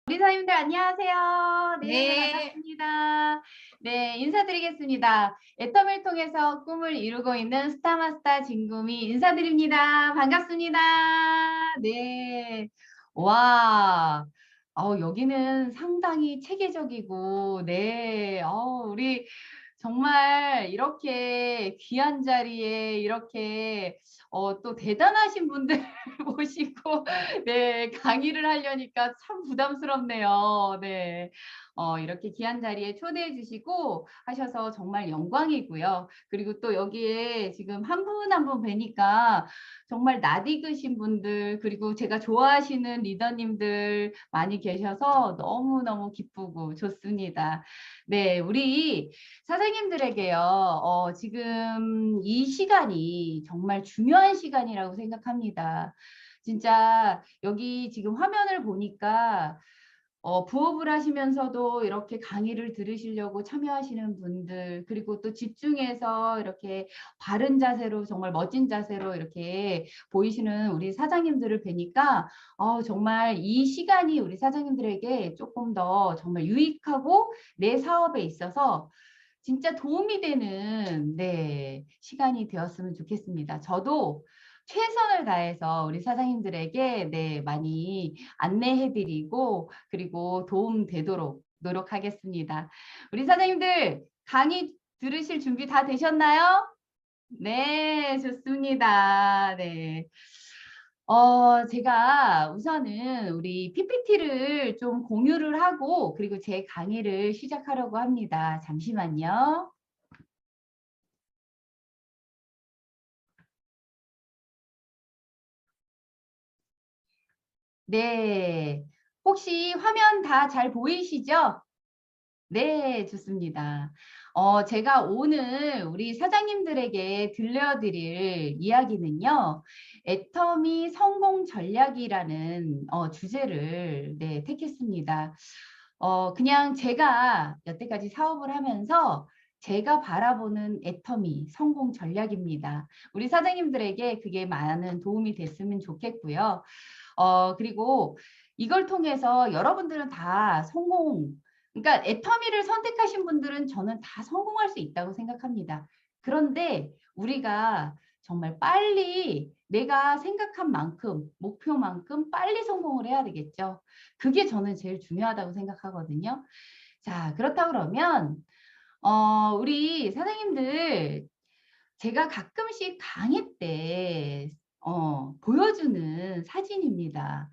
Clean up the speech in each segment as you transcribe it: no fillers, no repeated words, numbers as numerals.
우리 사님들 안녕하세요. 네, 네. 반갑습니다. 네, 인사드리겠습니다. 애텀을 통해서 꿈을 이루고 있는 스타마스터 진구미 인사드립니다. 반갑습니다. 네. 와. 여기는 상당히 체계적이고, 네. 우리 정말 이렇게 귀한 자리에 이렇게 또 대단하신 분들 모시고 네, 강의를 하려니까 참 부담스럽네요. 네. 이렇게 귀한 자리에 초대해 주시고 하셔서 정말 영광이고요. 그리고 또 여기에 지금 한 분 한 분 뵈니까 정말 낯익으신 분들, 그리고 제가 좋아하시는 리더님들 많이 계셔서 너무너무 기쁘고 좋습니다. 네, 우리 사장님들에게요, 지금 이 시간이 정말 중요한 시간이라고 생각합니다. 진짜 여기 지금 화면을 보니까 부업을 하시면서도 이렇게 강의를 들으시려고 참여하시는 분들, 그리고 또 집중해서 이렇게 바른 자세로, 정말 멋진 자세로 이렇게 보이시는 우리 사장님들을 뵈니까 정말 이 시간이 우리 사장님들에게 조금 더 정말 유익하고 내 사업에 있어서 진짜 도움이 되는 네, 시간이 되었으면 좋겠습니다. 저도 최선을 다해서 우리 사장님들에게 네, 많이 안내해드리고 그리고 도움 되도록 노력하겠습니다. 우리 사장님들 강의 들으실 준비 다 되셨나요? 네, 좋습니다. 네. 제가 우선은 우리 PPT를 좀 공유를 하고 그리고 제 강의를 시작하려고 합니다. 잠시만요. 네. 혹시 화면 다 잘 보이시죠? 네, 좋습니다. 제가 오늘 우리 사장님들에게 들려드릴 이야기는요, 애터미 성공 전략이라는 주제를 네, 택했습니다. 그냥 제가 여태까지 사업을 하면서 제가 바라보는 애터미 성공 전략입니다. 우리 사장님들에게 그게 많은 도움이 됐으면 좋겠고요. 그리고 이걸 통해서 여러분들은 다 그러니까 애터미를 선택하신 분들은 저는 다 성공할 수 있다고 생각합니다. 그런데 우리가 정말 빨리 내가 생각한 만큼, 목표만큼 빨리 성공을 해야 되겠죠. 그게 저는 제일 중요하다고 생각하거든요. 자, 그렇다 그러면 우리 사장님들 제가 가끔씩 강의 때 보여주는 사진입니다.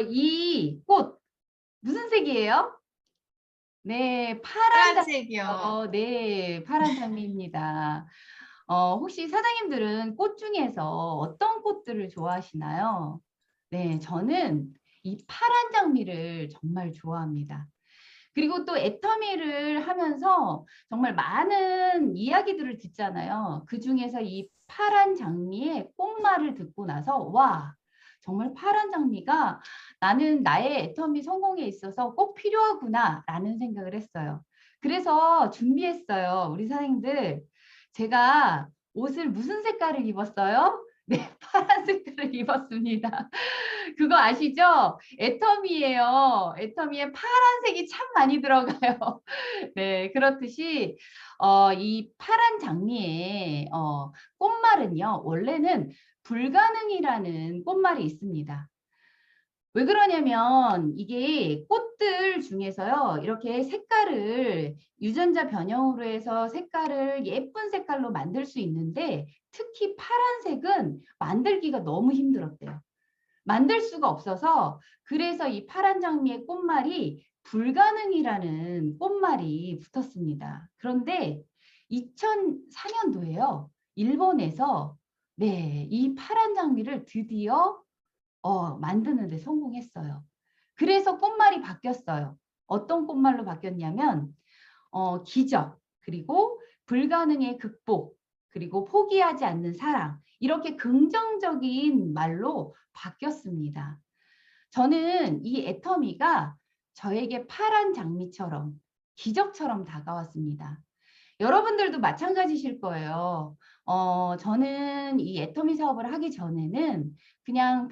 이 꽃 무슨 색이에요? 네, 파란 파란색이요. 장미요. 네, 파란 장미입니다. 혹시 사장님들은 꽃 중에서 어떤 꽃들을 좋아하시나요? 네, 저는 이 파란 장미를 정말 좋아합니다. 그리고 또 애터미를 하면서 정말 많은 이야기들을 듣잖아요. 그중에서 이 파란 장미의 꽃말을 듣고 나서 와, 정말 파란 장미가 나는 나의 애터미 성공에 있어서 꼭 필요하구나라는 생각을 했어요. 그래서 준비했어요. 우리 사장님들, 제가 옷을 무슨 색깔을 입었어요? 네, 파란 색깔을 입었습니다. 그거 아시죠? 애터미예요. 애터미에 파란색이 참 많이 들어가요. 네, 그렇듯이 이 파란 장미의 꽃말은요. 원래는 불가능이라는 꽃말이 있습니다. 왜 그러냐면 이게 꽃들 중에서요. 이렇게 색깔을 유전자 변형으로 해서 색깔을 예쁜 색깔로 만들 수 있는데 특히 파란색은 만들기가 너무 힘들었대요. 만들 수가 없어서 그래서 이 파란 장미의 꽃말이 불가능이라는 꽃말이 붙었습니다. 그런데 2004년도에요. 일본에서 네, 이 파란 장미를 드디어 만드는 데 성공했어요. 그래서 꽃말이 바뀌었어요. 어떤 꽃말로 바뀌었냐면 기적, 그리고 불가능의 극복, 그리고 포기하지 않는 사랑 이렇게 긍정적인 말로 바뀌었습니다. 저는 이 애터미가 저에게 파란 장미처럼 기적처럼 다가왔습니다. 여러분들도 마찬가지실 거예요. 저는 이 애터미 사업을 하기 전에는 그냥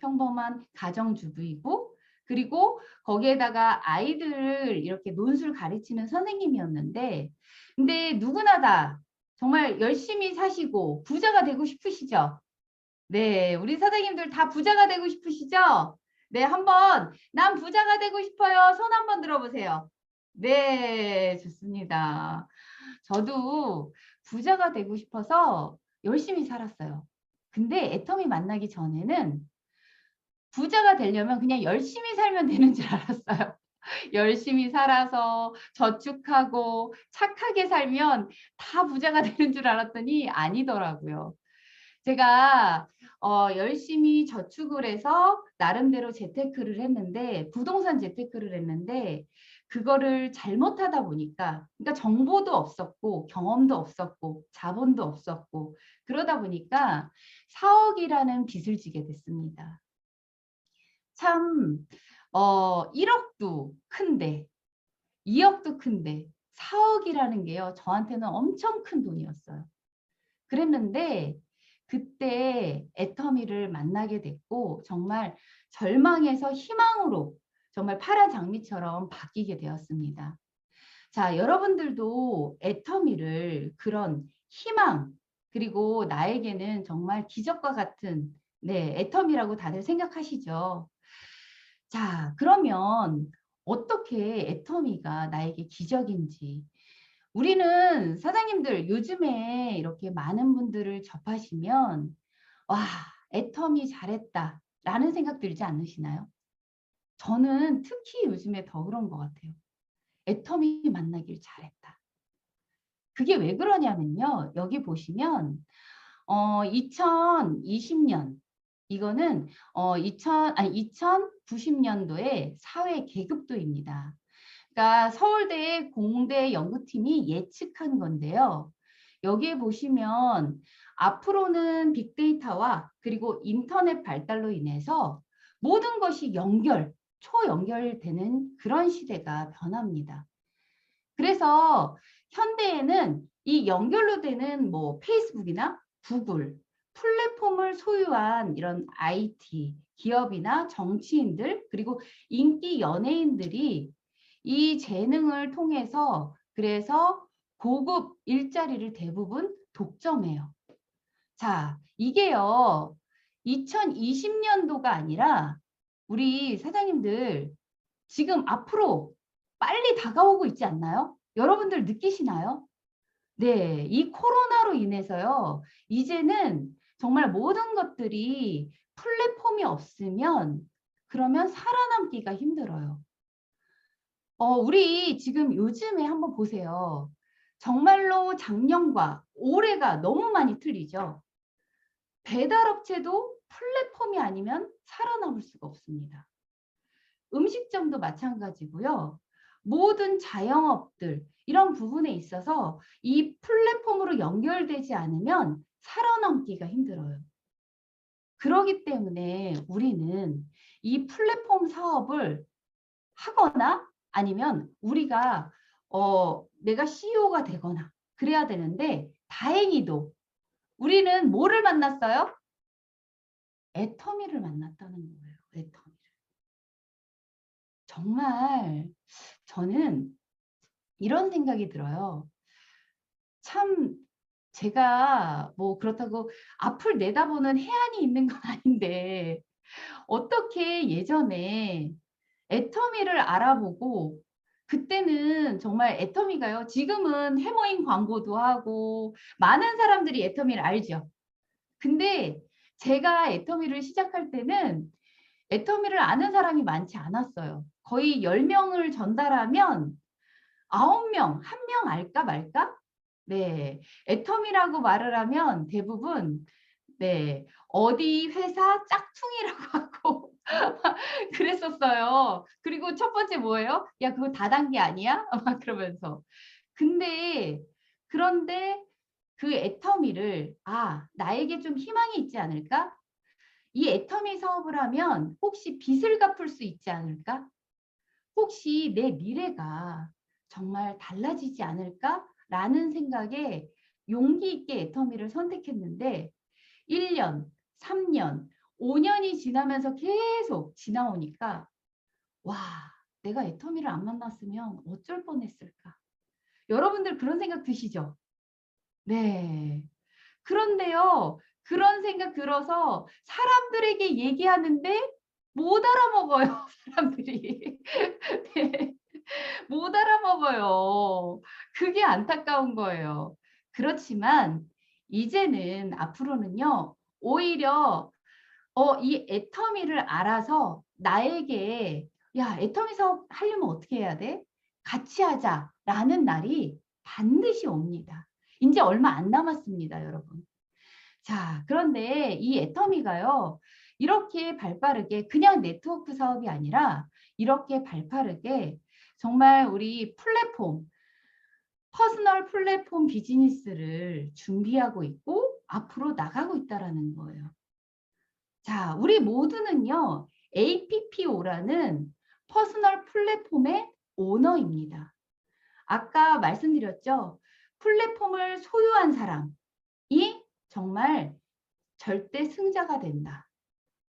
평범한 가정주부이고 그리고 거기에다가 아이들을 이렇게 논술 가르치는 선생님이었는데, 근데 누구나 다 정말 열심히 사시고 부자가 되고 싶으시죠? 네, 우리 선생님들 다 부자가 되고 싶으시죠? 네, 한번 난 부자가 되고 싶어요. 손 한번 들어보세요. 네, 좋습니다. 저도 부자가 되고 싶어서 열심히 살았어요. 근데 애터미 만나기 전에는 부자가 되려면 그냥 열심히 살면 되는 줄 알았어요. 열심히 살아서 저축하고 착하게 살면 다 부자가 되는 줄 알았더니 아니더라고요. 제가 열심히 저축을 해서 나름대로 재테크를 했는데, 부동산 재테크를 했는데, 그거를 잘못하다 보니까, 그러니까 정보도 없었고 경험도 없었고 자본도 없었고, 그러다 보니까 4억이라는 빚을 지게 됐습니다. 참 1억도 큰데 2억도 큰데 4억이라는 게요, 저한테는 엄청 큰 돈이었어요. 그랬는데 그때 애터미를 만나게 됐고, 정말 절망에서 희망으로 정말 파란 장미처럼 바뀌게 되었습니다. 자, 여러분들도 애터미를 그런 희망, 그리고 나에게는 정말 기적과 같은, 네, 애터미라고 다들 생각하시죠? 자, 그러면 어떻게 애터미가 나에게 기적인지, 우리는 사장님들 요즘에 이렇게 많은 분들을 접하시면 와, 애터미 잘했다 라는 생각 들지 않으시나요? 저는 특히 요즘에 더 그런 것 같아요. 애터미 만나길 잘했다. 그게 왜 그러냐면요, 여기 보시면 2020년, 이거는 2090년도에 사회 계급도입니다. 그러니까 서울대 공대 연구팀이 예측한 건데요. 여기에 보시면 앞으로는 빅데이터와 그리고 인터넷 발달로 인해서 모든 것이 초연결되는 그런 시대가 변합니다. 그래서 현대에는 이 연결로 되는 뭐 페이스북이나 구글, 플랫폼을 소유한 이런 IT 기업이나 정치인들, 그리고 인기 연예인들이 이 재능을 통해서 그래서 고급 일자리를 대부분 독점해요. 자, 이게요, 2020년도가 아니라 우리 사장님들 지금 앞으로 빨리 다가오고 있지 않나요? 여러분들 느끼시나요? 네, 이 코로나로 인해서요, 이제는 정말 모든 것들이 플랫폼이 없으면 그러면 살아남기가 힘들어요. 우리 지금 요즘에 한번 보세요. 정말로 작년과 올해가 너무 많이 틀리죠. 배달업체도 플랫폼이 아니면 살아남을 수가 없습니다. 음식점도 마찬가지고요. 모든 자영업들 이런 부분에 있어서 이 플랫폼으로 연결되지 않으면 살아남기가 힘들어요. 그렇기 때문에 우리는 이 플랫폼 사업을 하거나 아니면 우리가 내가 CEO가 되거나 그래야 되는데, 다행히도 우리는 뭐를 만났어요? 애터미를 만났다는 거예요. 애터미를. 정말 저는 이런 생각이 들어요. 참 제가 뭐 그렇다고 앞을 내다보는 해안이 있는 건 아닌데, 어떻게 예전에 애터미를 알아보고, 그때는 정말 애터미가요, 지금은 해머인 광고도 하고 많은 사람들이 애터미를 알죠. 근데 제가 애터미를 시작할 때는 애터미를 아는 사람이 많지 않았어요. 거의 10명을 전달하면 9명, 1명 알까 말까? 네, 애터미라고 말을 하면 대부분 네, 어디 회사 짝퉁이라고 하고 그랬었어요. 그리고 첫 번째 뭐예요? 야, 그거 다단계 아니야? 막 그러면서. 근데 그런데 그 애터미를 나에게 좀 희망이 있지 않을까? 이 애터미 사업을 하면 혹시 빚을 갚을 수 있지 않을까? 혹시 내 미래가 정말 달라지지 않을까라는 생각에 용기 있게 애터미를 선택했는데, 1년, 3년, 5년이 지나면서 계속 지나오니까 와, 내가 애터미를 안 만났으면 어쩔 뻔했을까? 여러분들 그런 생각 드시죠? 네. 그런데요, 그런 생각 들어서 사람들에게 얘기하는데 못 알아먹어요, 사람들이. 네. 못 알아먹어요. 그게 안타까운 거예요. 그렇지만 이제는 앞으로는요, 오히려 이 애터미를 알아서 나에게 야, 애터미 사업 하려면 어떻게 해야 돼? 같이 하자라는 날이 반드시 옵니다. 이제 얼마 안 남았습니다, 여러분. 자, 그런데 이 애터미가요, 이렇게 발빠르게 그냥 네트워크 사업이 아니라 이렇게 발빠르게 정말 우리 플랫폼, 퍼스널 플랫폼 비즈니스를 준비하고 있고 앞으로 나가고 있다라는 거예요. 자, 우리 모두는요, APPO라는 퍼스널 플랫폼의 오너입니다. 아까 말씀드렸죠? 플랫폼을 소유한 사람이 정말 절대 승자가 된다.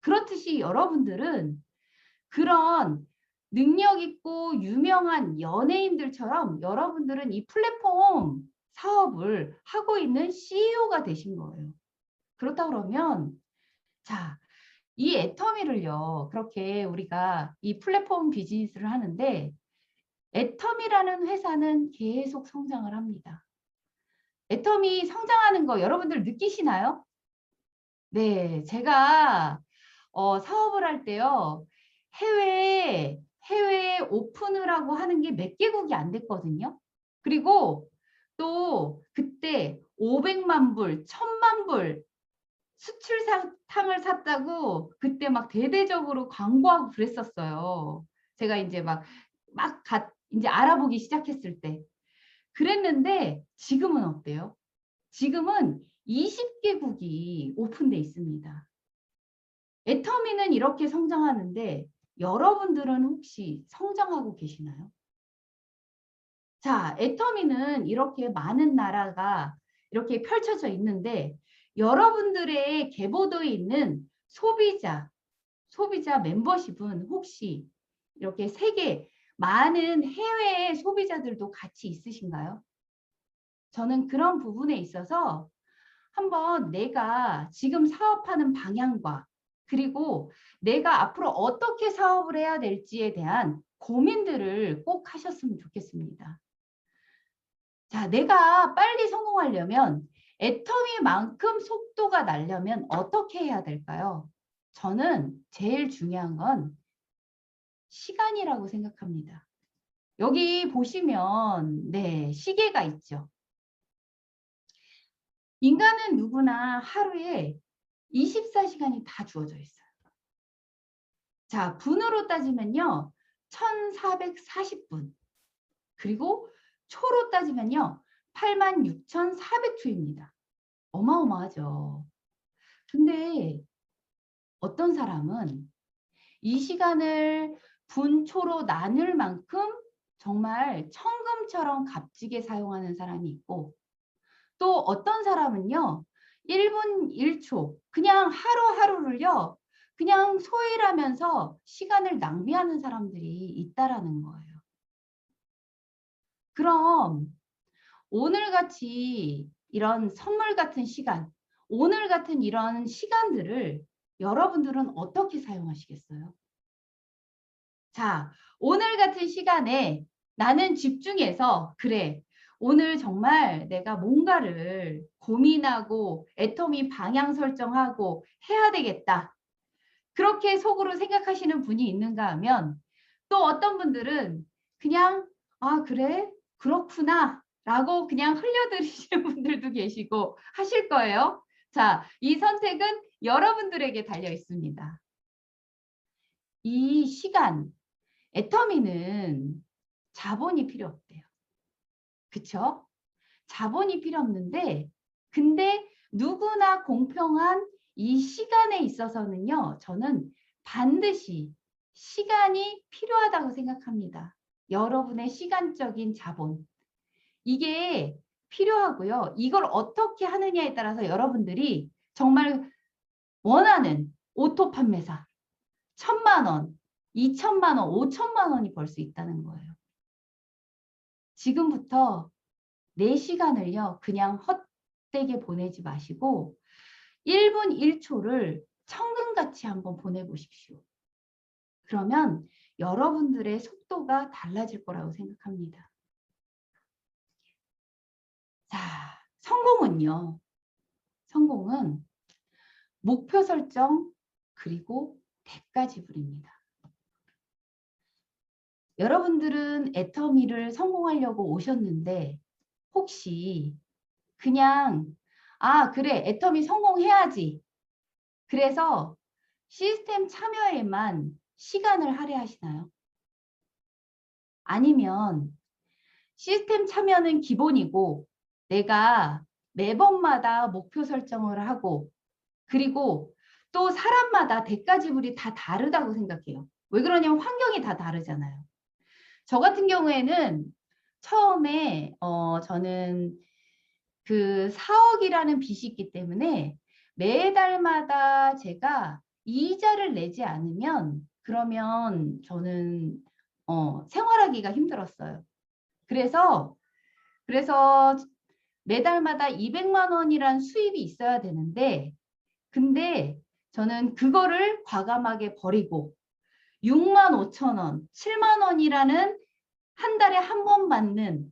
그렇듯이 여러분들은 그런 능력 있고 유명한 연예인들처럼 여러분들은 이 플랫폼 사업을 하고 있는 CEO가 되신 거예요. 그렇다 그러면 자, 이 애터미를요. 그렇게 우리가 이 플랫폼 비즈니스를 하는데 애터미라는 회사는 계속 성장을 합니다. 애터미 성장하는 거 여러분들 느끼시나요? 네, 제가 사업을 할 때요. 해외에 오픈을 하고 하는 게 몇 개국이 안 됐거든요. 그리고 또 그때 500만 불, 1000만 불 수출 상을 샀다고 그때 막 대대적으로 광고하고 그랬었어요. 제가 이제 이제 알아보기 시작했을 때. 그랬는데 지금은 어때요? 지금은 20개국이 오픈돼 있습니다. 애터미는 이렇게 성장하는데 여러분들은 혹시 성장하고 계시나요? 자, 애터미는 이렇게 많은 나라가 이렇게 펼쳐져 있는데 여러분들의 계보도에 있는 소비자 멤버십은 혹시 이렇게 세계 많은 해외의 소비자들도 같이 있으신가요? 저는 그런 부분에 있어서 한번 내가 지금 사업하는 방향과 그리고 내가 앞으로 어떻게 사업을 해야 될지에 대한 고민들을 꼭 하셨으면 좋겠습니다. 자, 내가 빨리 성공하려면 애터미만큼 속도가 나려면 어떻게 해야 될까요? 저는 제일 중요한 건 시간이라고 생각합니다. 여기 보시면 네, 시계가 있죠. 인간은 누구나 하루에 24시간이 다 주어져 있어요. 자, 분으로 따지면요. 1440분. 그리고 초로 따지면요. 86,400초입니다. 어마어마하죠. 근데 어떤 사람은 이 시간을 분초로 나눌 만큼 정말 천금처럼 값지게 사용하는 사람이 있고 또 어떤 사람은요. 1분 1초 그냥 하루하루를요. 그냥 소일하면서 시간을 낭비하는 사람들이 있다라는 거예요. 그럼 오늘같이 이런 선물 같은 시간, 오늘 같은 이런 시간들을 여러분들은 어떻게 사용하시겠어요? 자, 오늘 같은 시간에 나는 집중해서 그래. 오늘 정말 내가 뭔가를 고민하고 애터미 방향 설정하고 해야 되겠다. 그렇게 속으로 생각하시는 분이 있는가 하면 또 어떤 분들은 그냥 아, 그래? 그렇구나. 라고 그냥 흘려들이시는 분들도 계시고 하실 거예요. 자, 이 선택은 여러분들에게 달려 있습니다. 이 시간, 애터미는 자본이 필요 없대요. 그쵸? 자본이 필요 없는데 근데 누구나 공평한 이 시간에 있어서는요. 저는 반드시 시간이 필요하다고 생각합니다. 여러분의 시간적인 자본. 이게 필요하고요. 이걸 어떻게 하느냐에 따라서 여러분들이 정말 원하는 오토 판매사 1,000만 원, 2천만 원, 5천만 원이 벌 수 있다는 거예요. 지금부터 4시간을요. 그냥 헛되게 보내지 마시고 1분 1초를 천금같이 한번 보내보십시오. 그러면 여러분들의 속도가 달라질 거라고 생각합니다. 자, 성공은요. 성공은 목표 설정 그리고 대가 지불입니다. 여러분들은 애터미를 성공하려고 오셨는데 혹시 그냥 그래 애터미 성공해야지. 그래서 시스템 참여에만 시간을 할애하시나요? 아니면 시스템 참여는 기본이고 내가 매번마다 목표 설정을 하고 그리고 또 사람마다 대가 지불이 다 다르다고 생각해요. 왜 그러냐면 환경이 다 다르잖아요. 저 같은 경우에는 처음에 저는 그 4억이라는 빚이 있기 때문에 매달마다 제가 이자를 내지 않으면 그러면 저는 생활하기가 힘들었어요. 그래서 매달마다 200만 원이란 수입이 있어야 되는데 근데 저는 그거를 과감하게 버리고 6만 5천 원, 7만 원이라는 한 달에 한 번 받는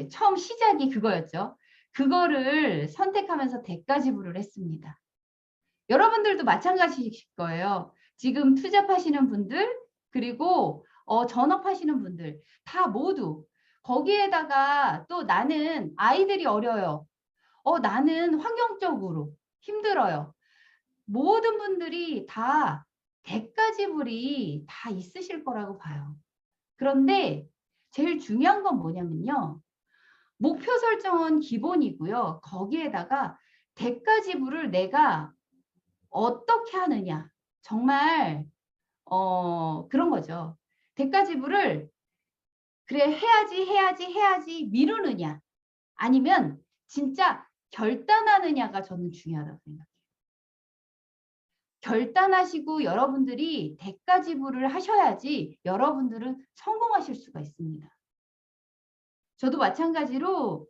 처음 시작이 그거였죠. 그거를 선택하면서 대가 지불을 했습니다. 여러분들도 마찬가지일 거예요. 지금 투잡하시는 분들 그리고 전업하시는 분들 다 모두 거기에다가 또 나는 아이들이 어려요. 나는 환경적으로 힘들어요. 모든 분들이 다 대가 지불이 다 있으실 거라고 봐요. 그런데 제일 중요한 건 뭐냐면요. 목표 설정은 기본이고요. 거기에다가 대가 지불을 내가 어떻게 하느냐. 정말 그런 거죠. 대가 지불을 그래 해야지 미루느냐. 아니면 진짜 결단하느냐가 저는 중요하다고 생각해요. 결단하시고 여러분들이 대가 지불을 하셔야지 여러분들은 성공하실 수가 있습니다. 저도 마찬가지로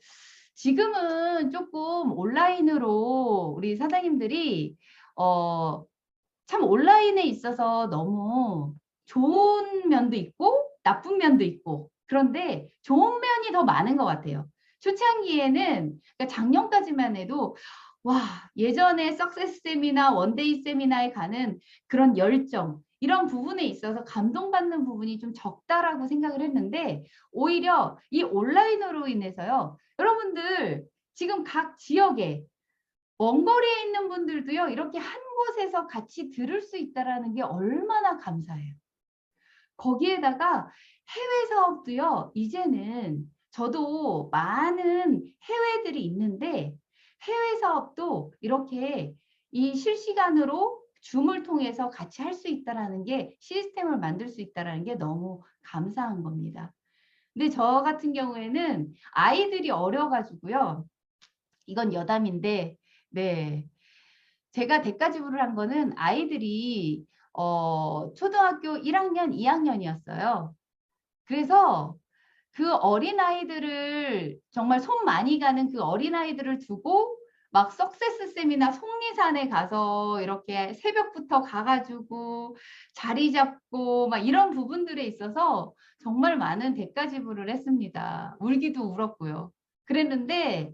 지금은 조금 온라인으로 우리 사장님들이 참 온라인에 있어서 너무 좋은 면도 있고 나쁜 면도 있고 그런데 좋은 면이 더 많은 것 같아요. 초창기에는 그러니까 작년까지만 해도 와 예전에 석세스 세미나 원데이 세미나에 가는 그런 열정 이런 부분에 있어서 감동받는 부분이 좀 적다라고 생각을 했는데 오히려 이 온라인으로 인해서요. 여러분들 지금 각 지역에 먼 거리에 있는 분들도요. 이렇게 한 곳에서 같이 들을 수 있다는 게 얼마나 감사해요. 거기에다가 해외 사업도요. 이제는 저도 많은 해외들이 있는데 해외 사업도 이렇게 이 실시간으로 줌을 통해서 같이 할 수 있다는 게 시스템을 만들 수 있다는 게 너무 감사한 겁니다. 근데 저 같은 경우에는 아이들이 어려가지고요. 이건 여담인데 네. 제가 대가 지불을 한 거는 아이들이 초등학교 1학년, 2학년이었어요. 그래서 그 어린아이들을 정말 손 많이 가는 그 어린아이들을 두고 막 석세스 세미나 속리산에 가서 이렇게 새벽부터 가가지고 자리 잡고 막 이런 부분들에 있어서 정말 많은 대가 지불을 했습니다. 울기도 울었고요. 그랬는데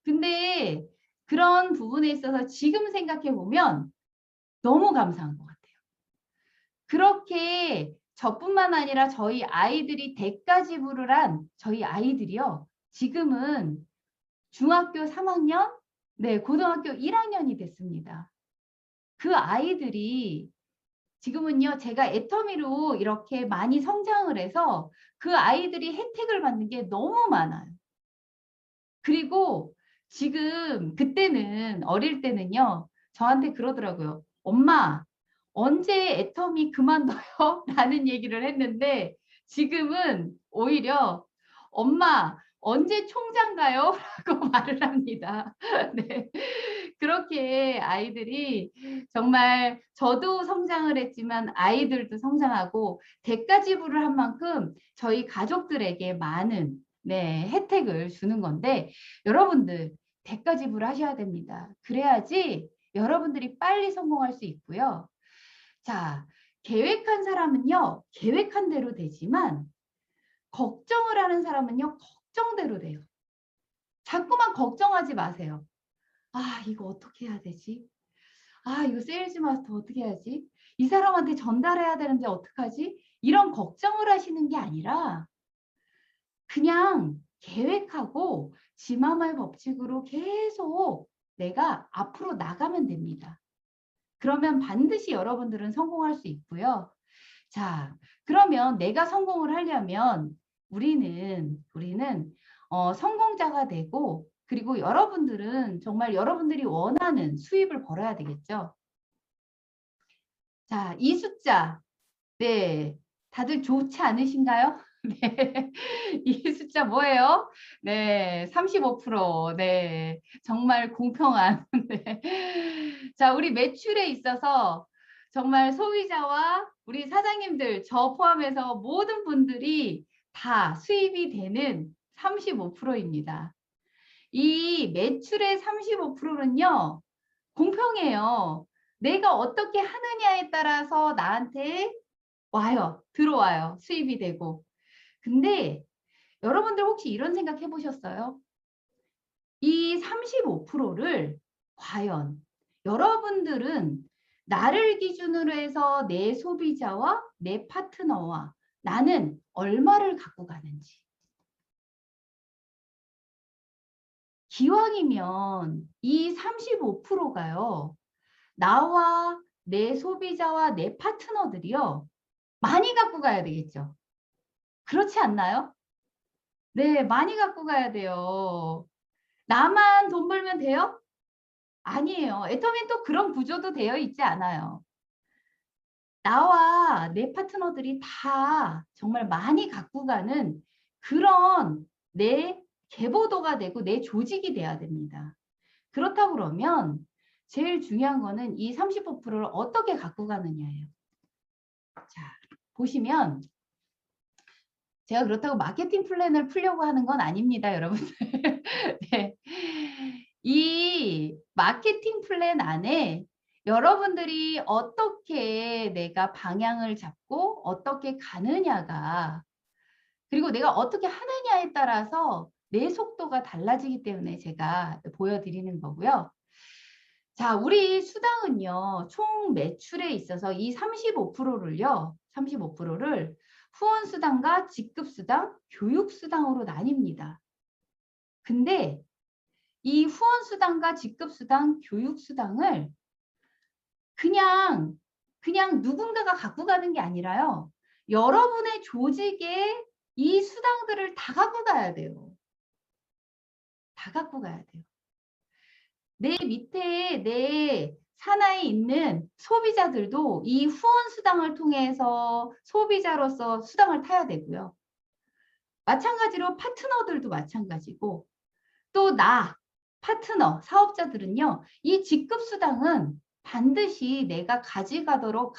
근데 그런 부분에 있어서 지금 생각해 보면 너무 감사한 것 같아요. 그렇게 저뿐만 아니라 저희 아이들이 대가 지불을 한 저희 아이들이요. 지금은 중학교 3학년, 고등학교 1학년이 됐습니다. 그 아이들이 지금은요. 제가 애터미로 이렇게 많이 성장을 해서 그 아이들이 혜택을 받는 게 너무 많아요. 그리고 지금 그때는 어릴 때는요. 저한테 그러더라고요. 엄마 언제 애터미 그만둬요? 라는 얘기를 했는데 지금은 오히려 엄마 언제 총장가요? 라고 말을 합니다. 네. 그렇게 아이들이 정말 저도 성장을 했지만 아이들도 성장하고 대가 지불을 한 만큼 저희 가족들에게 많은 네, 혜택을 주는 건데 여러분들 대가 지불하셔야 됩니다. 그래야지 여러분들이 빨리 성공할 수 있고요. 자, 계획한 사람은요, 계획한 대로 되지만 걱정을 하는 사람은요, 걱정대로 돼요. 자꾸만 걱정하지 마세요. 아, 이거 어떻게 해야 되지? 아, 이거 세일즈 마스터 어떻게 해야지? 이 사람한테 전달해야 되는데 어떡하지? 이런 걱정을 하시는 게 아니라 그냥 계획하고 지마말 법칙으로 계속 내가 앞으로 나가면 됩니다. 그러면 반드시 여러분들은 성공할 수 있고요. 자, 그러면 내가 성공을 하려면 우리는 성공자가 되고 그리고 여러분들은 정말 여러분들이 원하는 수입을 벌어야 되겠죠. 자, 이 숫자. 네. 다들 좋지 않으신가요? 네. 이 숫자 뭐예요? 네. 35%. 네. 정말 공평한. 네. 자, 우리 매출에 있어서 정말 소비자와 우리 사장님들, 저 포함해서 모든 분들이 다 수입이 되는 35%입니다. 이 매출의 35%는요, 공평해요. 내가 어떻게 하느냐에 따라서 나한테 와요. 들어와요. 수입이 되고. 근데 여러분들 혹시 이런 생각 해보셨어요? 이 35%를 과연 여러분들은 나를 기준으로 해서 내 소비자와 내 파트너와 나는 얼마를 갖고 가는지. 기왕이면 이 35%가요. 나와 내 소비자와 내 파트너들이요. 많이 갖고 가야 되겠죠. 그렇지 않나요? 네, 많이 갖고 가야 돼요. 나만 돈 벌면 돼요? 아니에요. 애터미는 또 그런 구조도 되어 있지 않아요. 나와 내 파트너들이 다 정말 많이 갖고 가는 그런 내 계보도가 되고 내 조직이 돼야 됩니다. 그렇다고 그러면 제일 중요한 거는 이 35%를 어떻게 갖고 가느냐예요. 자, 보시면 제가 그렇다고 마케팅 플랜을 풀려고 하는 건 아닙니다, 여러분들. 네. 이 마케팅 플랜 안에 여러분들이 어떻게 내가 방향을 잡고 어떻게 가느냐가 그리고 내가 어떻게 하느냐에 따라서 내 속도가 달라지기 때문에 제가 보여드리는 거고요. 자, 우리 수당은요, 총 매출에 있어서 이 35%를요, 35%를 후원수당과 직급수당, 교육수당으로 나뉩니다. 근데 이 후원수당과 직급수당, 교육수당을 그냥 누군가가 갖고 가는 게 아니라요. 여러분의 조직에 이 수당들을 다 갖고 가야 돼요. 다 갖고 가야 돼요. 내 밑에 내 산하에 있는 소비자들도 이 후원 수당을 통해서 소비자로서 수당을 타야 되고요. 마찬가지로 파트너들도 마찬가지고 또 파트너, 사업자들은요. 이 직급 수당은 반드시 내가 가져가도록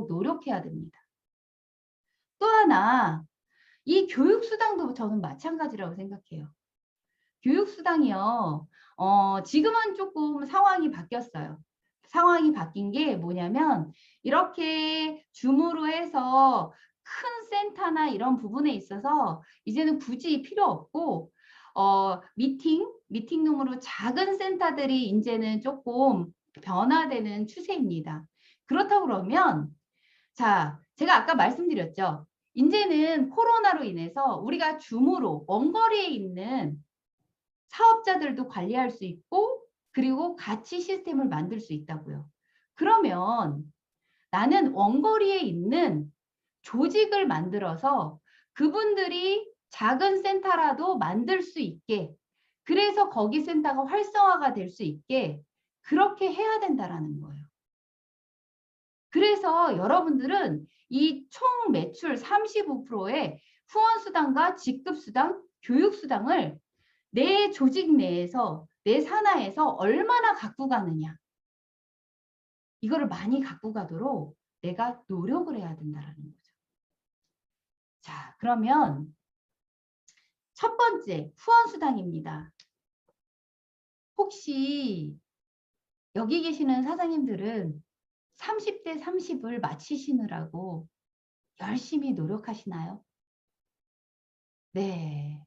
노력해야 됩니다. 또 하나, 이 교육 수당도 저는 마찬가지라고 생각해요. 교육 수당이요. 지금은 조금 상황이 바뀌었어요. 상황이 바뀐 게 뭐냐면 이렇게 줌으로 해서 큰 센터나 이런 부분에 있어서 이제는 굳이 필요 없고 미팅룸으로 작은 센터들이 이제는 조금 변화되는 추세입니다. 그렇다고 그러면 자, 제가 아까 말씀드렸죠. 이제는 코로나로 인해서 우리가 줌으로 원거리에 있는 사업자들도 관리할 수 있고 그리고 같이 시스템을 만들 수 있다고요. 그러면 나는 원거리에 있는 조직을 만들어서 그분들이 작은 센터라도 만들 수 있게 그래서 거기 센터가 활성화가 될 수 있게 그렇게 해야 된다라는 거예요. 그래서 여러분들은 이 총 매출 35%의 후원수당과 직급수당, 교육수당을 내 조직 내에서, 내 산하에서 얼마나 갖고 가느냐. 이거를 많이 갖고 가도록 내가 노력을 해야 된다는 거죠. 자, 그러면 첫 번째, 후원수당입니다. 혹시 여기 계시는 사장님들은 30대 30을 마치시느라고 열심히 노력하시나요? 네.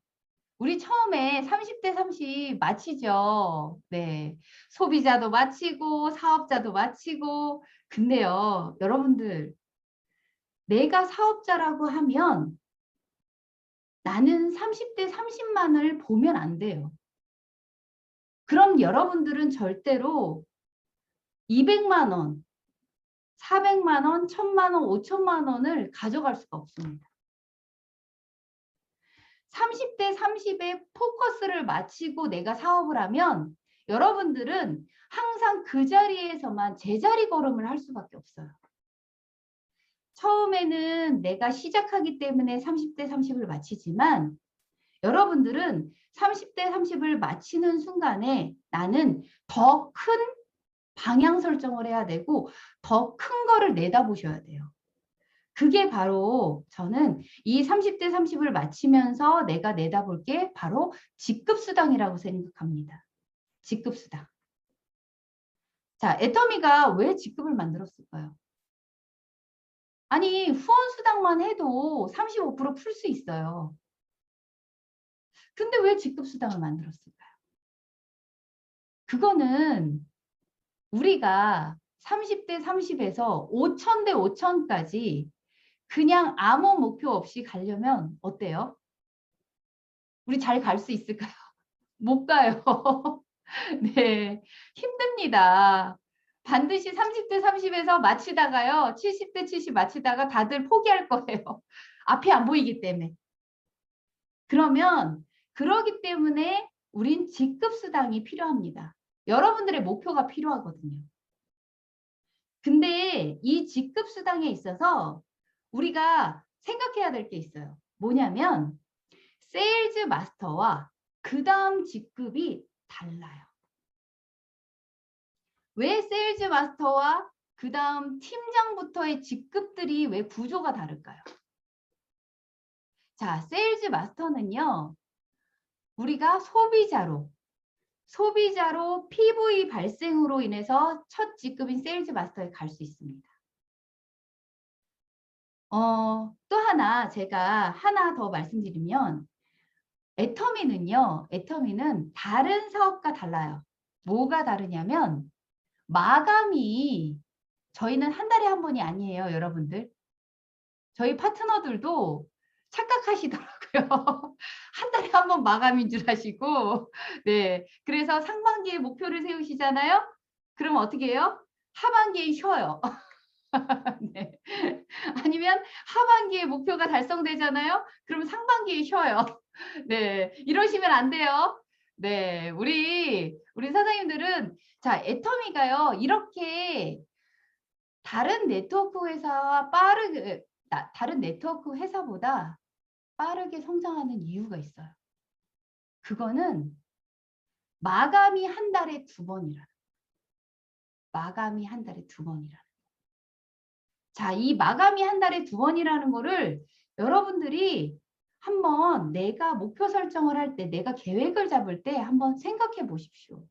우리 처음에 30대 30 마치죠. 네. 소비자도 마치고 사업자도 마치고. 근데요, 여러분들, 내가 사업자라고 하면 나는 30대 30만을 보면 안 돼요. 그럼 여러분들은 절대로 200만 원, 400만 원, 1000만 원, 5천만 원을 가져갈 수가 없습니다. 30대 30에 포커스를 맞추고 내가 사업을 하면 여러분들은 항상 그 자리에서만 제자리 걸음을 할 수밖에 없어요. 처음에는 내가 시작하기 때문에 30대 30을 마치지만 여러분들은 30대 30을 마치는 순간에 나는 더 큰 방향 설정을 해야 되고 더 큰 거를 내다보셔야 돼요. 그게 바로 저는 이 30대 30을 마치면서 내가 내다볼 게 바로 직급수당이라고 생각합니다. 직급수당. 자, 애터미가 왜 직급을 만들었을까요? 아니, 후원수당만 해도 35% 풀 수 있어요. 근데 왜 직급수당을 만들었을까요? 그거는 우리가 30대 30에서 5,000대 5,000까지 그냥 아무 목표 없이 가려면 어때요? 우리 잘 갈 수 있을까요? 못 가요. 네, 힘듭니다. 반드시 30대 30에서 마치다가요. 70대 70 마치다가 다들 포기할 거예요. 앞이 안 보이기 때문에. 그러면 그러기 때문에 우린 직급수당이 필요합니다. 여러분들의 목표가 필요하거든요. 근데 이 직급수당에 있어서 우리가 생각해야 될 게 있어요. 뭐냐면 세일즈 마스터와 그 다음 직급이 달라요. 왜 세일즈 마스터와 그 다음 팀장부터의 직급들이 왜 구조가 다를까요? 자, 세일즈 마스터는요. 우리가 소비자로 PV 발생으로 인해서 첫 직급인 세일즈 마스터에 갈 수 있습니다. 또 하나 제가 하나 더 말씀드리면 애터미는 다른 사업과 달라요. 뭐가 다르냐면 마감이 저희는 한 달에 한 번이 아니에요, 여러분들. 저희 파트너들도 착각하시더라고요. 한 달에 한 번 마감인 줄 아시고. 네. 그래서 상반기에 목표를 세우시잖아요. 그럼 어떻게 해요? 하반기에 쉬어요. 네. 아니면 하반기에 목표가 달성되잖아요. 그럼 상반기에 쉬어요. 네. 이러시면 안 돼요. 네. 우리 사장님들은 자, 애터미가요. 이렇게 다른 네트워크 회사와 다른 네트워크 회사보다 빠르게 성장하는 이유가 있어요. 그거는 마감이 한 달에 2번이라는. 마감이 한 달에 2번이라는. 자, 이 마감이 한 달에 2번이라는 거를 여러분들이 한번 내가 목표 설정을 할 때, 내가 계획을 잡을 때 한번 생각해 보십시오.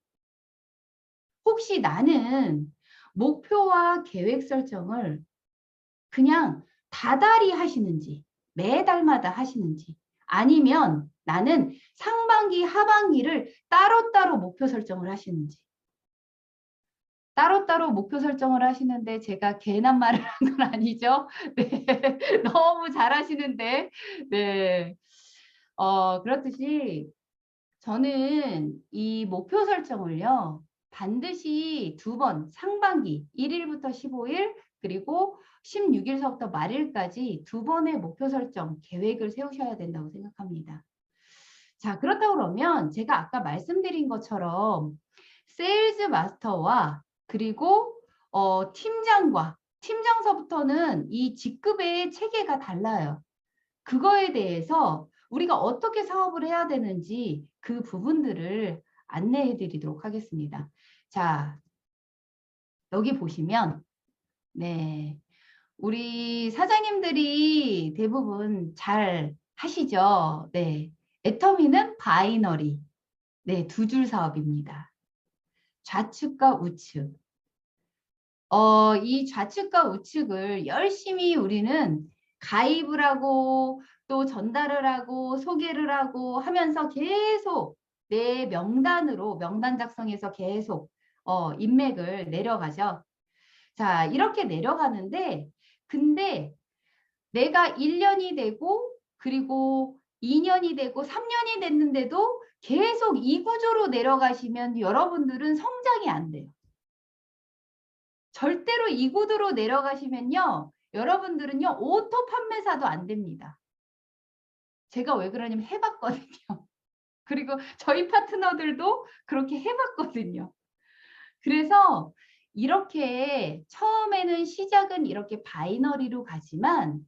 혹시 나는 목표와 계획 설정을 그냥 다달이 하시는지, 매달마다 하시는지, 아니면 나는 상반기, 하반기를 따로따로 목표 설정을 하시는지. 따로따로 목표 설정을 하시는데 제가 괜한 말을 한 건 아니죠? 네. 너무 잘하시는데. 네. 그렇듯이 저는 이 목표 설정을요. 반드시 2번 상반기 1일부터 15일 그리고 16일서부터 말일까지 2번의 목표 설정 계획을 세우셔야 된다고 생각합니다. 자, 그렇다고 그러면 제가 아까 말씀드린 것처럼 세일즈 마스터와 그리고 팀장서부터는 이 직급의 체계가 달라요. 그거에 대해서 우리가 어떻게 사업을 해야 되는지 그 부분들을 안내해 드리도록 하겠습니다. 자, 여기 보시면 네, 우리 사장님들이 대부분 잘 하시죠. 네, 애터미는 바이너리, 네, 두 줄 사업입니다. 좌측과 우측. 이 좌측과 우측을 열심히 우리는 가입을 하고 또 전달을 하고 소개를 하고 하면서 계속 내 명단으로 명단 작성해서 계속 인맥을 내려가죠. 자, 이렇게 내려가는데 근데 내가 1년이 되고 그리고 2년이 되고 3년이 됐는데도 계속 이 구조로 내려가시면 여러분들은 성장이 안 돼요. 절대로 이 구조로 내려가시면요. 여러분들은요. 오토 판매사도 안 됩니다. 제가 왜 그러냐면 해봤거든요. 그리고 저희 파트너들도 그렇게 해봤거든요. 그래서 이렇게 처음에는 시작은 이렇게 바이너리로 가지만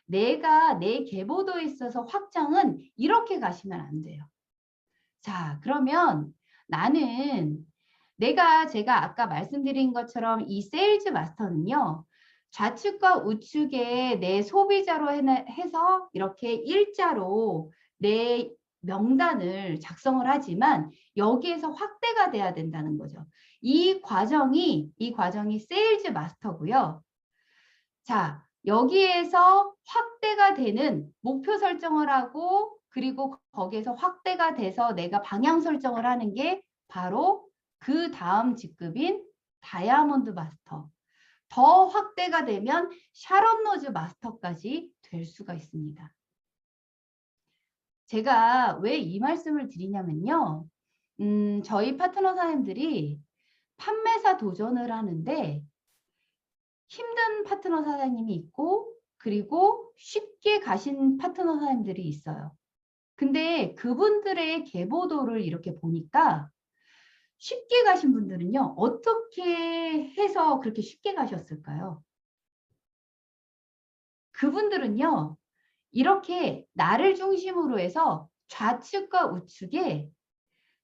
내가 내 계보도에 있어서 확장은 이렇게 가시면 안 돼요. 자, 그러면 나는 제가 아까 말씀드린 것처럼 이 세일즈 마스터는요. 좌측과 우측에 내 소비자로 해서 이렇게 일자로 내 명단을 작성을 하지만 여기에서 확대가 돼야 된다는 거죠. 이 과정이 세일즈 마스터고요. 자, 여기에서 확대가 되는 목표 설정을 하고 그리고 거기에서 확대가 돼서 내가 방향 설정을 하는 게 바로 그 다음 직급인 다이아몬드 마스터. 더 확대가 되면 샤론 로즈 마스터까지 될 수가 있습니다. 제가 왜 이 말씀을 드리냐면요. 저희 파트너 사장님들이 판매사 도전을 하는데 힘든 파트너 사장님이 있고 그리고 쉽게 가신 파트너 사장님들이 있어요. 근데 그분들의 계보도를 이렇게 보니까 쉽게 가신 분들은요. 어떻게 해서 그렇게 쉽게 가셨을까요? 그분들은요. 이렇게 나를 중심으로 해서 좌측과 우측에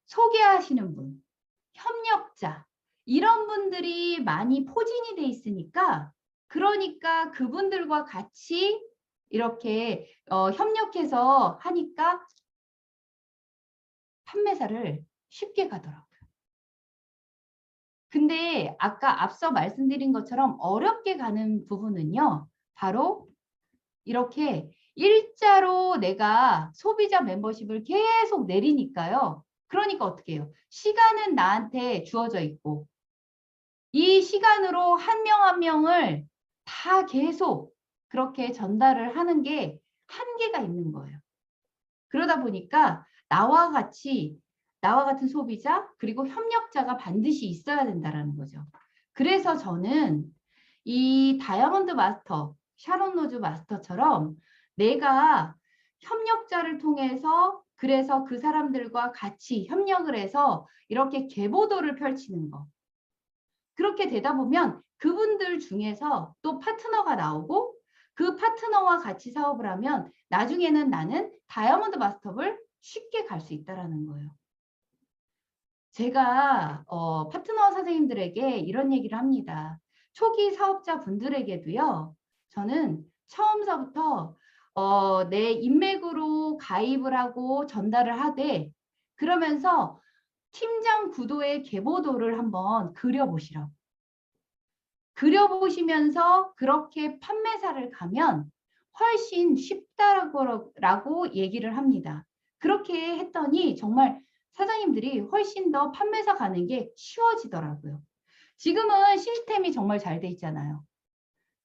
소개하시는 분, 협력자 이런 분들이 많이 포진이 돼 있으니까 그러니까 그분들과 같이 이렇게 협력해서 하니까 판매사를 쉽게 가더라고요. 근데 아까 앞서 말씀드린 것처럼 어렵게 가는 부분은요. 바로 이렇게 일자로 내가 소비자 멤버십을 계속 내리니까요. 그러니까 어떻게 해요? 시간은 나한테 주어져 있고 이 시간으로 한 명 한 명을 다 계속 그렇게 전달을 하는 게 한계가 있는 거예요. 그러다 보니까 나와 같은 소비자 그리고 협력자가 반드시 있어야 된다는 거죠. 그래서 저는 이 다이아몬드 마스터, 샤론 로즈 마스터처럼 내가 협력자를 통해서 그래서 그 사람들과 같이 협력을 해서 이렇게 계보도를 펼치는 거. 그렇게 되다 보면 그분들 중에서 또 파트너가 나오고 그 파트너와 같이 사업을 하면 나중에는 나는 다이아몬드 마스터를 쉽게 갈 수 있다는 거예요. 제가 파트너 선생님들에게 이런 얘기를 합니다. 초기 사업자 분들에게도요. 저는 처음서부터 내 인맥으로 가입을 하고 전달을 하되 그러면서 팀장 구도의 계보도를 한번 그려보시라고. 그려보시면서 그렇게 판매사를 가면 훨씬 쉽다라고 얘기를 합니다. 그렇게 했더니 정말 사장님들이 훨씬 더 판매사 가는 게 쉬워지더라고요. 지금은 시스템이 정말 잘 돼 있잖아요.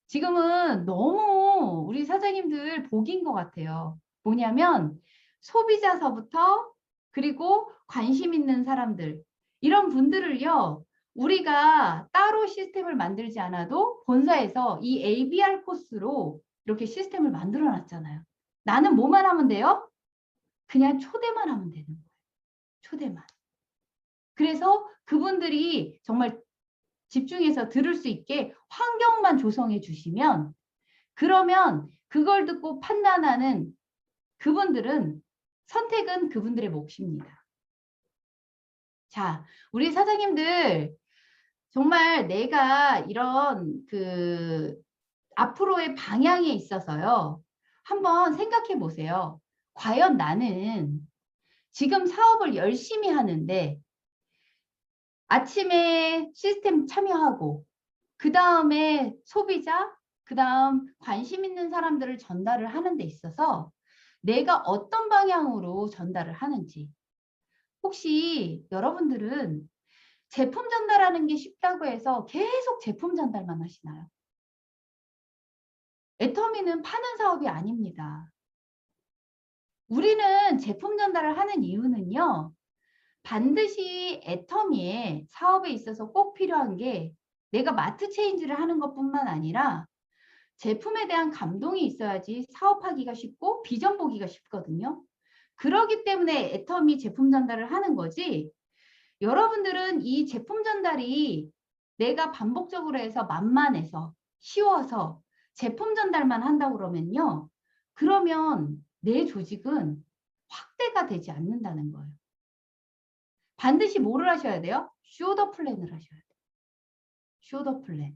지금은 너무 우리 사장님들 복인 것 같아요. 뭐냐면 소비자서부터 그리고 관심 있는 사람들 이런 분들을요. 우리가 따로 시스템을 만들지 않아도 본사에서 이 ABR 코스로 이렇게 시스템을 만들어 놨잖아요. 나는 뭐만 하면 돼요? 그냥 초대만 하면 되는 거예요. 초대만. 그래서 그분들이 정말 집중해서 들을 수 있게 환경만 조성해 주시면 그러면 그걸 듣고 판단하는 그분들은 선택은 그분들의 몫입니다. 자, 우리 사장님들 정말 내가 이런 앞으로의 방향에 있어서요. 한번 생각해 보세요. 과연 나는 지금 사업을 열심히 하는데 아침에 시스템 참여하고 그 다음에 소비자, 그 다음 관심 있는 사람들을 전달을 하는 데 있어서 내가 어떤 방향으로 전달을 하는지 혹시 여러분들은 제품 전달하는 게 쉽다고 해서 계속 제품 전달만 하시나요? 애터미는 파는 사업이 아닙니다. 우리는 제품 전달을 하는 이유는요. 반드시 애터미의 사업에 있어서 꼭 필요한 게 내가 마트 체인지를 하는 것뿐만 아니라 제품에 대한 감동이 있어야지 사업하기가 쉽고 비전 보기가 쉽거든요. 그렇기 때문에 애터미 제품 전달을 하는 거지. 여러분들은 이 제품 전달이 내가 반복적으로 해서 만만해서 쉬워서 제품 전달만 한다고 그러면요. 그러면 내 조직은 확대가 되지 않는다는 거예요. 반드시 뭐를 하셔야 돼요? 쇼더 플랜을 하셔야 돼요. 쇼더 플랜.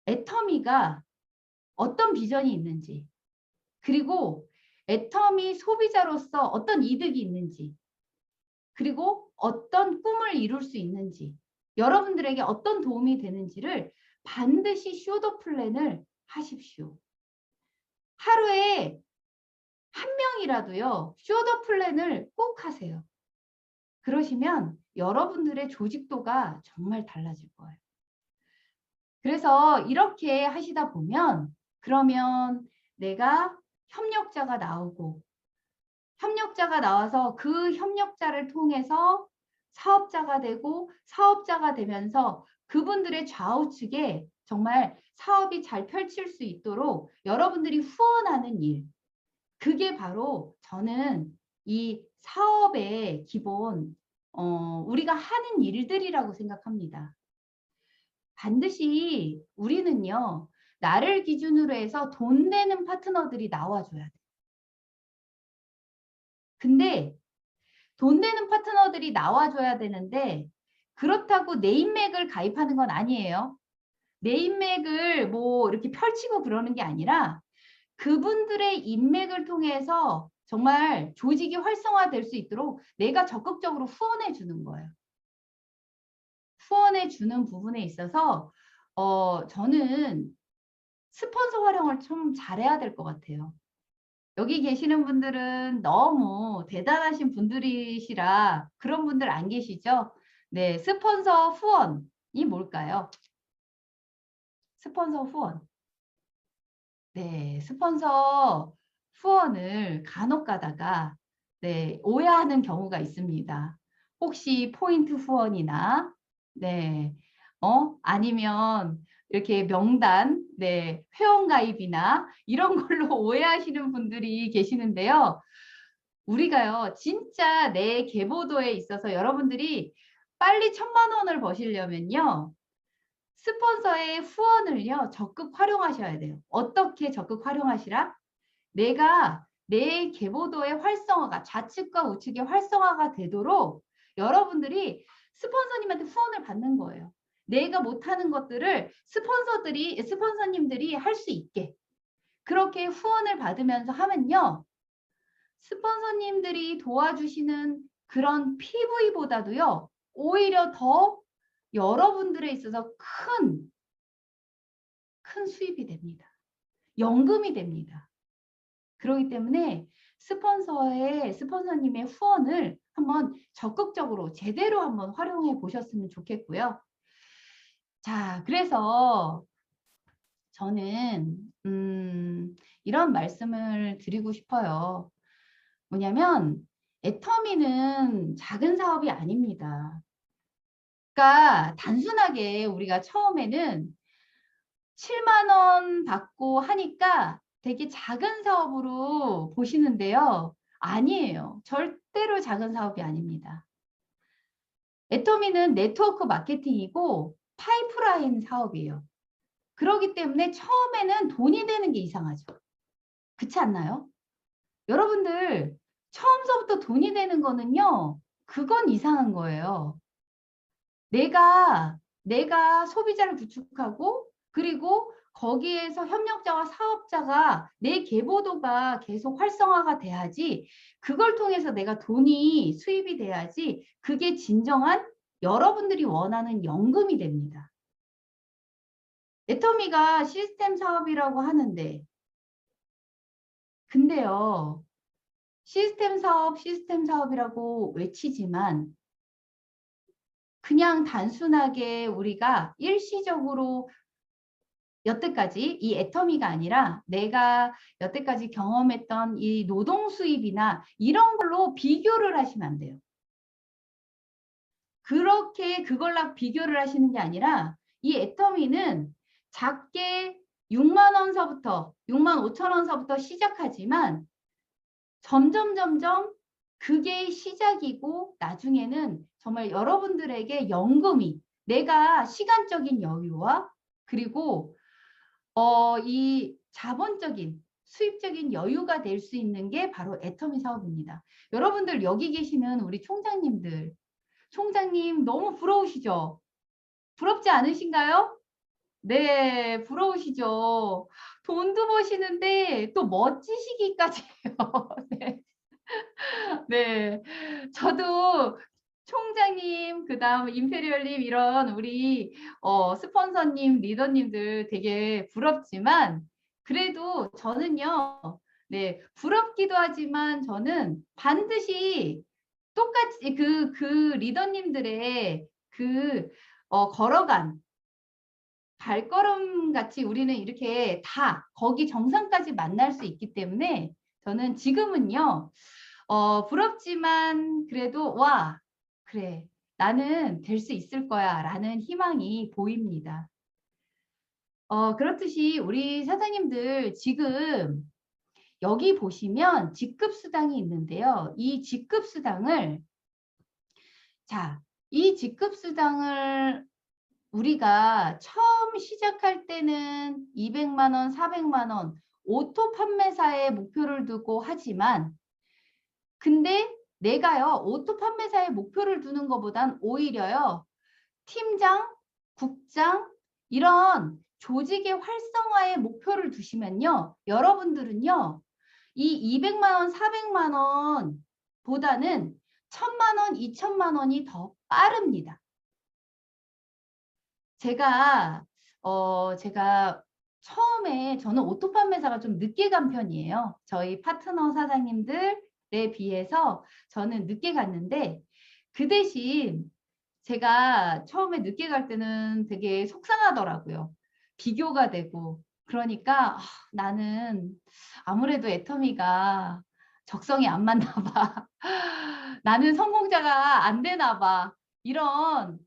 애터미가 어떤 비전이 있는지 그리고 애터미 소비자로서 어떤 이득이 있는지 그리고 어떤 꿈을 이룰 수 있는지 여러분들에게 어떤 도움이 되는지를 반드시 쇼더 플랜을 하십시오. 하루에 한 명이라도요. 쇼더 플랜을 꼭 하세요. 그러시면 여러분들의 조직도가 정말 달라질 거예요. 그래서 이렇게 하시다 보면 그러면 내가 협력자가 나오고 협력자가 나와서 그 협력자를 통해서 사업자가 되고 사업자가 되면서 그분들의 좌우측에 정말 사업이 잘 펼칠 수 있도록 여러분들이 후원하는 일. 그게 바로 저는 이 사업의 기본 우리가 하는 일들이라고 생각합니다. 반드시 우리는요. 나를 기준으로 해서 돈 되는 파트너들이 나와줘야 돼. 근데 돈 되는 파트너들이 나와줘야 되는데 그렇다고 내 인맥을 가입하는 건 아니에요. 내 인맥을 뭐 이렇게 펼치고 그러는 게 아니라 그분들의 인맥을 통해서 정말 조직이 활성화될 수 있도록 내가 적극적으로 후원해 주는 거예요. 후원해 주는 부분에 있어서 저는 스폰서 활용을 좀 잘해야 될 것 같아요. 여기 계시는 분들은 너무 대단하신 분들이시라 그런 분들 안 계시죠? 네, 스폰서 후원이 뭘까요? 스폰서 후원. 네, 스폰서 후원을 간혹 가다가 네, 오해하는 경우가 있습니다. 혹시 포인트 후원이나 네, 아니면 이렇게 명단, 네, 회원가입이나 이런 걸로 오해하시는 분들이 계시는데요. 우리가요, 진짜 내 계보도에 있어서 여러분들이 빨리 1,000만 원을 버시려면요. 스폰서의 후원을요, 적극 활용하셔야 돼요. 어떻게 적극 활용하시라? 내가 내 계보도의 활성화가 좌측과 우측의 활성화가 되도록 여러분들이 스폰서님한테 후원을 받는 거예요. 내가 못하는 것들을 스폰서님들이 할 수 있게 그렇게 후원을 받으면서 하면요. 스폰서님들이 도와주시는 그런 PV보다도요. 오히려 더 여러분들에 있어서 큰 수입이 됩니다. 연금이 됩니다. 그렇기 때문에 스폰서님의 후원을 한번 적극적으로 제대로 한번 활용해 보셨으면 좋겠고요. 자, 그래서 저는 이런 말씀을 드리고 싶어요. 뭐냐면 애터미는 작은 사업이 아닙니다. 그러니까 단순하게 우리가 처음에는 7만 원 받고 하니까 되게 작은 사업으로 보시는데요. 아니에요. 절대로 작은 사업이 아닙니다. 애터미는 네트워크 마케팅이고 파이프라인 사업이에요. 그렇기 때문에 처음에는 돈이 되는 게 이상하죠. 그렇지 않나요? 여러분들 처음서부터 돈이 되는 거는요. 그건 이상한 거예요. 내가 소비자를 구축하고 그리고 거기에서 협력자와 사업자가 내 계보도가 계속 활성화가 돼야지 그걸 통해서 내가 돈이 수입이 돼야지 그게 진정한 여러분들이 원하는 연금이 됩니다. 애터미가 시스템 사업이라고 하는데 근데요. 시스템 사업이라고 외치지만 그냥 단순하게 우리가 일시적으로 여태까지 이 애터미가 아니라 내가 여태까지 경험했던 이 노동 수입이나 이런 걸로 비교를 하시면 안 돼요. 그렇게 그걸로 비교를 하시는 게 아니라 이 애터미는 작게 6만 원서부터 6만 5천 원서부터 시작하지만 점점 그게 시작이고 나중에는 정말 여러분들에게 연금이 내가 시간적인 여유와 그리고 이 자본적인 수입적인 여유가 될 수 있는 게 바로 애터미 사업입니다. 여러분들 여기 계시는 우리 총장님들 총장님 너무 부러우시죠? 부럽지 않으신가요? 네, 부러우시죠? 돈도 버시는데 또 멋지시기까지 해요. 네. 네. 저도 총장님, 그다음 임페리얼님 이런 우리 스폰서님, 리더님들 되게 부럽지만 그래도 저는요. 네, 부럽기도 하지만 저는 반드시 똑같이 그 리더님들의 걸어간 발걸음 같이 우리는 이렇게 다 거기 정상까지 만날 수 있기 때문에 저는 지금은요. 부럽지만 그래도 와 그래 나는 될 수 있을 거야 라는 희망이 보입니다. 그렇듯이 우리 사장님들 지금 여기 보시면 직급수당이 있는데요. 이 직급수당을 이 직급수당을 우리가 처음 시작할 때는 200만 원, 400만 원 오토 판매사의 목표를 두고 하지만 근데 내가요 오토 판매사의 목표를 두는 것보단 오히려요 팀장, 국장 이런 조직의 활성화의 목표를 두시면요 여러분들은요 이 200만 원, 400만 원 보다는 1000만 원, 2000만 원이 더 빠릅니다. 제가 처음에 저는 오토 판매사가 좀 늦게 간 편이에요. 저희 파트너 사장님들에 비해서 저는 늦게 갔는데 그 대신 제가 처음에 늦게 갈 때는 되게 속상하더라고요. 비교가 되고 그러니까 나는 아무래도 애터미가 적성이 안 맞나 봐. 나는 성공자가 안 되나 봐. 이런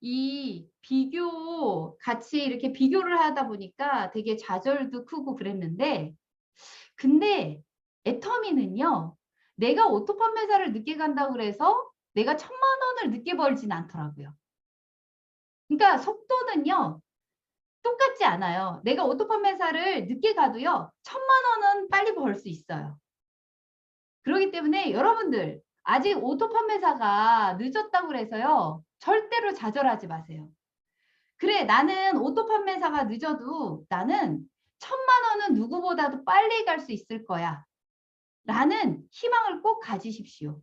이 같이 이렇게 비교를 하다 보니까 되게 좌절도 크고 그랬는데 근데 애터미는요. 내가 오토 판매사를 늦게 간다고 그래서 내가 1000만 원을 늦게 벌진 않더라고요. 그러니까 속도는요. 똑같지 않아요. 내가 오토 판매사를 늦게 가도요. 1000만 원은 빨리 벌 수 있어요. 그렇기 때문에 여러분들 아직 오토 판매사가 늦었다고 그래서요. 절대로 좌절하지 마세요. 그래 나는 오토 판매사가 늦어도 나는 1000만 원은 누구보다도 빨리 갈 수 있을 거야. 라는 희망을 꼭 가지십시오.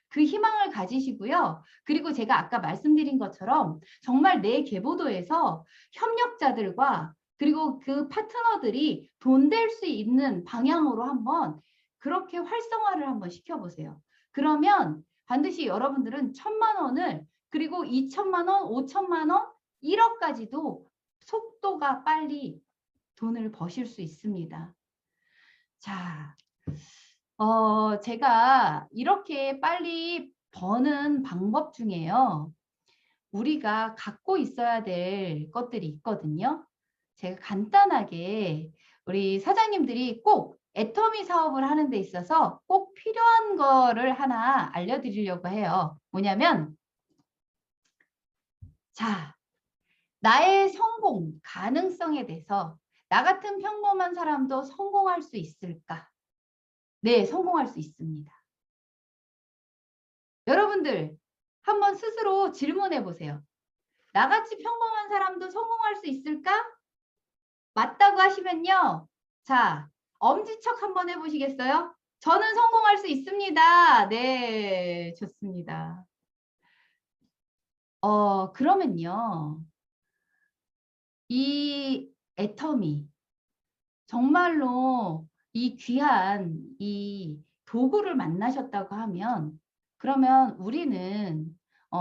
그 희망을 가지시고요. 그리고 제가 아까 말씀드린 것처럼 정말 내 계보도에서 협력자들과 그리고 그 파트너들이 돈 될 수 있는 방향으로 한번 그렇게 활성화를 한번 시켜보세요. 그러면 반드시 여러분들은 1000만 원을 그리고 2000만 원, 5000만 원, 1억까지도 속도가 빨리 돈을 버실 수 있습니다. 자, 제가 이렇게 빨리 버는 방법 중에요. 우리가 갖고 있어야 될 것들이 있거든요. 제가 간단하게 우리 사장님들이 꼭 애터미 사업을 하는 데 있어서 꼭 필요한 거를 하나 알려드리려고 해요. 뭐냐면 자, 나의 성공 가능성에 대해서 나 같은 평범한 사람도 성공할 수 있을까? 네, 성공할 수 있습니다. 여러분들 한번 스스로 질문해 보세요. 나같이 평범한 사람도 성공할 수 있을까? 맞다고 하시면요. 자, 엄지척 한번 해보시겠어요? 저는 성공할 수 있습니다. 네, 좋습니다. 그러면요. 이 애터미 정말로 이 귀한 이 도구를 만나셨다고 하면 그러면 우리는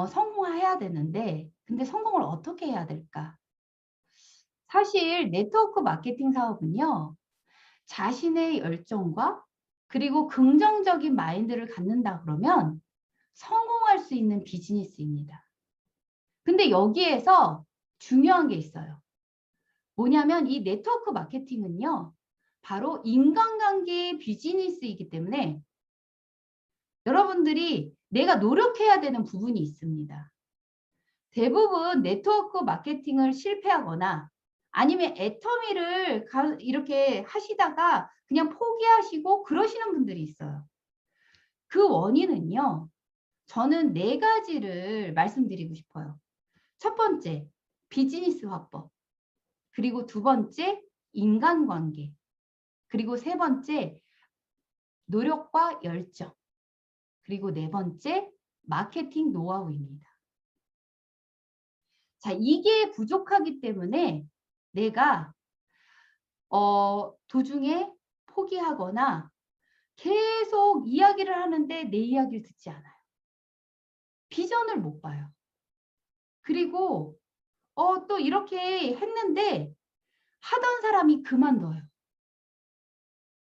성공해야 되는데 근데 성공을 어떻게 해야 될까? 사실 네트워크 마케팅 사업은요. 자신의 열정과 그리고 긍정적인 마인드를 갖는다 그러면 성공할 수 있는 비즈니스입니다. 근데 여기에서 중요한 게 있어요. 뭐냐면 이 네트워크 마케팅은요. 바로 인간관계 비즈니스이기 때문에 여러분들이 내가 노력해야 되는 부분이 있습니다. 대부분 네트워크 마케팅을 실패하거나 아니면 애터미를 이렇게 하시다가 그냥 포기하시고 그러시는 분들이 있어요. 그 원인은요. 저는 4가지를 말씀드리고 싶어요. 첫 번째, 비즈니스 화법. 그리고 두 번째, 인간관계. 그리고 세 번째, 노력과 열정. 그리고 네 번째, 마케팅 노하우입니다. 자, 이게 부족하기 때문에 내가 도중에 포기하거나 계속 이야기를 하는데 내 이야기를 듣지 않아요. 비전을 못 봐요. 그리고 또 이렇게 했는데 하던 사람이 그만둬요.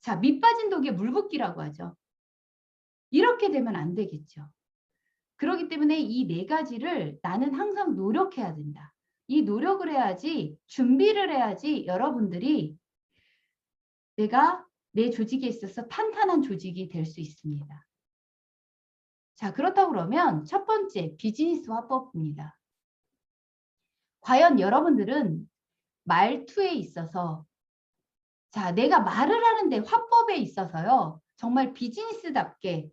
자, 밑 빠진 독에 물 붓기라고 하죠. 이렇게 되면 안 되겠죠. 그렇기 때문에 이 4가지를 나는 항상 노력해야 된다. 이 노력을 해야지 준비를 해야지 여러분들이 내가 내 조직에 있어서 탄탄한 조직이 될 수 있습니다. 자, 그렇다고 그러면 첫 번째 비즈니스 화법입니다. 과연 여러분들은 말투에 있어서 자, 내가 말을 하는데 화법에 있어서요. 정말 비즈니스답게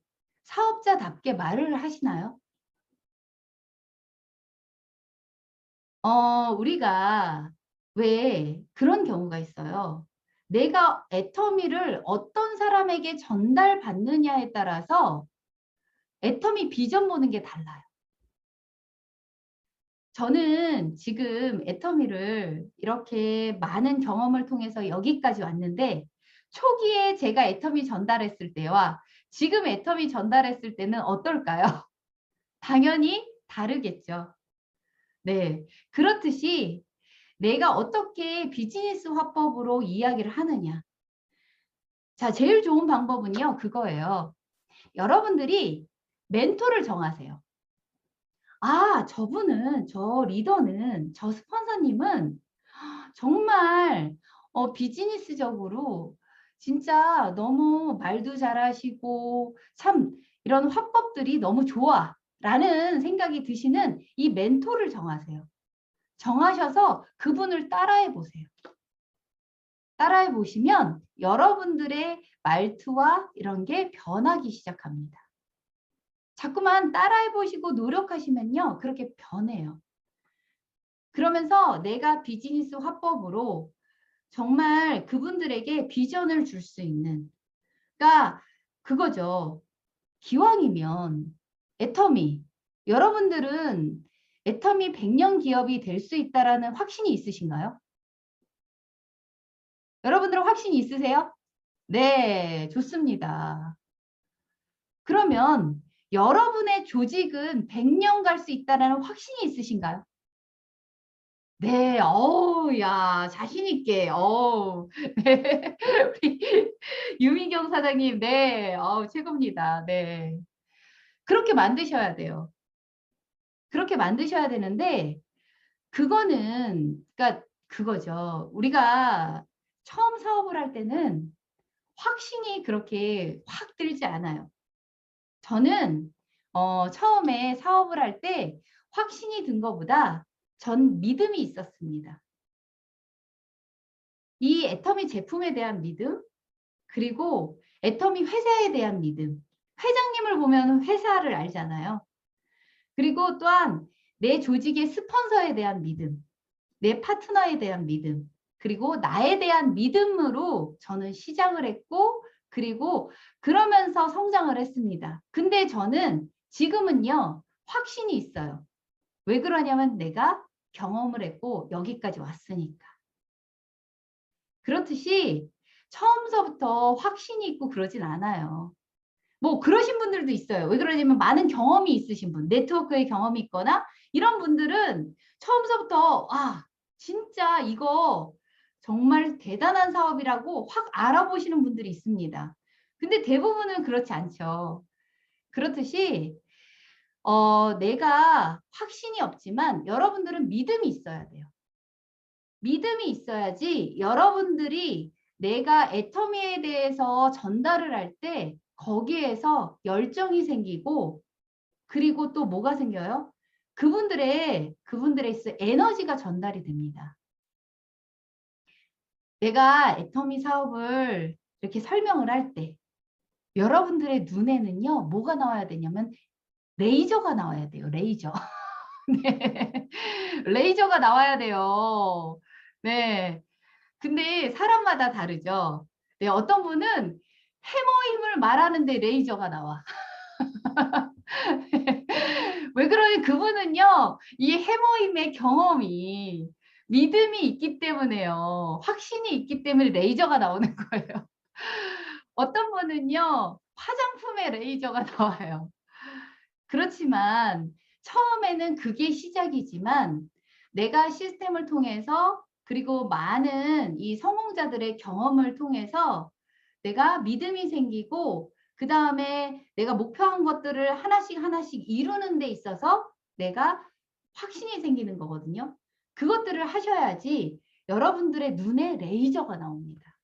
사업자답게 말을 하시나요? 우리가 왜 그런 경우가 있어요. 내가 애터미를 어떤 사람에게 전달받느냐에 따라서 애터미 비전 보는 게 달라요. 저는 지금 애터미를 이렇게 많은 경험을 통해서 여기까지 왔는데 초기에 제가 애터미 전달했을 때와 지금 애터미 전달했을 때는 어떨까요? 당연히 다르겠죠. 네. 그렇듯이 내가 어떻게 비즈니스 화법으로 이야기를 하느냐. 자, 제일 좋은 방법은요. 그거예요. 여러분들이 멘토를 정하세요. 아, 저분은, 저 리더는, 저 스폰서님은 정말 비즈니스적으로 진짜 너무 말도 잘하시고 참 이런 화법들이 너무 좋아 라는 생각이 드시는 이 멘토를 정하세요. 정하셔서 그분을 따라해 보세요. 따라해 보시면 여러분들의 말투와 이런 게 변하기 시작합니다. 자꾸만 따라해 보시고 노력하시면요. 그렇게 변해요. 그러면서 내가 비즈니스 화법으로 정말 그분들에게 비전을 줄 수 있는 그러니까 그거죠. 기왕이면 애터미 여러분들은 애터미 100년 기업이 될 수 있다라는 확신이 있으신가요? 여러분들은 확신이 있으세요? 네, 좋습니다. 그러면 여러분의 조직은 100년 갈 수 있다는 확신이 있으신가요? 네, 야, 자신 있게, 네. 우리 유미경 사장님, 네, 최고입니다. 네. 그렇게 만드셔야 돼요. 그렇게 만드셔야 되는데, 그거는, 그러니까 그거죠. 우리가 처음 사업을 할 때는 확신이 그렇게 확 들지 않아요. 저는 처음에 사업을 할 때 확신이 든 것보다 전 믿음이 있었습니다. 이 애터미 제품에 대한 믿음, 그리고 애터미 회사에 대한 믿음. 회장님을 보면 회사를 알잖아요. 그리고 또한 내 조직의 스폰서에 대한 믿음, 내 파트너에 대한 믿음, 그리고 나에 대한 믿음으로 저는 시작을 했고, 그리고 그러면서 성장을 했습니다. 근데 저는 지금은요, 확신이 있어요. 왜 그러냐면 내가 경험을 했고 여기까지 왔으니까. 그렇듯이 처음서부터 확신이 있고 그러진 않아요. 뭐 그러신 분들도 있어요. 왜 그러냐면 많은 경험이 있으신 분, 네트워크의 경험이 있거나 이런 분들은 처음서부터 아, 진짜 이거 정말 대단한 사업이라고 확 알아보시는 분들이 있습니다. 근데 대부분은 그렇지 않죠. 그렇듯이 내가 확신이 없지만 여러분들은 믿음이 있어야 돼요. 믿음이 있어야지 여러분들이 내가 애터미에 대해서 전달을 할 때 거기에서 열정이 생기고 그리고 또 뭐가 생겨요? 그분들의 에너지가 전달이 됩니다. 내가 애터미 사업을 이렇게 설명을 할 때 여러분들의 눈에는요, 뭐가 나와야 되냐면 레이저가 나와야 돼요. 레이저. 네. 레이저가 나와야 돼요. 네. 근데 사람마다 다르죠. 네, 어떤 분은 해머임을 말하는데 레이저가 나와. 왜 그러니 그분은요, 이 해머임의 경험이 믿음이 있기 때문에요. 확신이 있기 때문에 레이저가 나오는 거예요. 어떤 분은요, 화장품에 레이저가 나와요. 그렇지만 처음에는 그게 시작이지만 내가 시스템을 통해서 그리고 많은 이 성공자들의 경험을 통해서 내가 믿음이 생기고 그 다음에 내가 목표한 것들을 하나씩 하나씩 이루는 데 있어서 내가 확신이 생기는 거거든요. 그것들을 하셔야지 여러분들의 눈에 레이저가 나옵니다.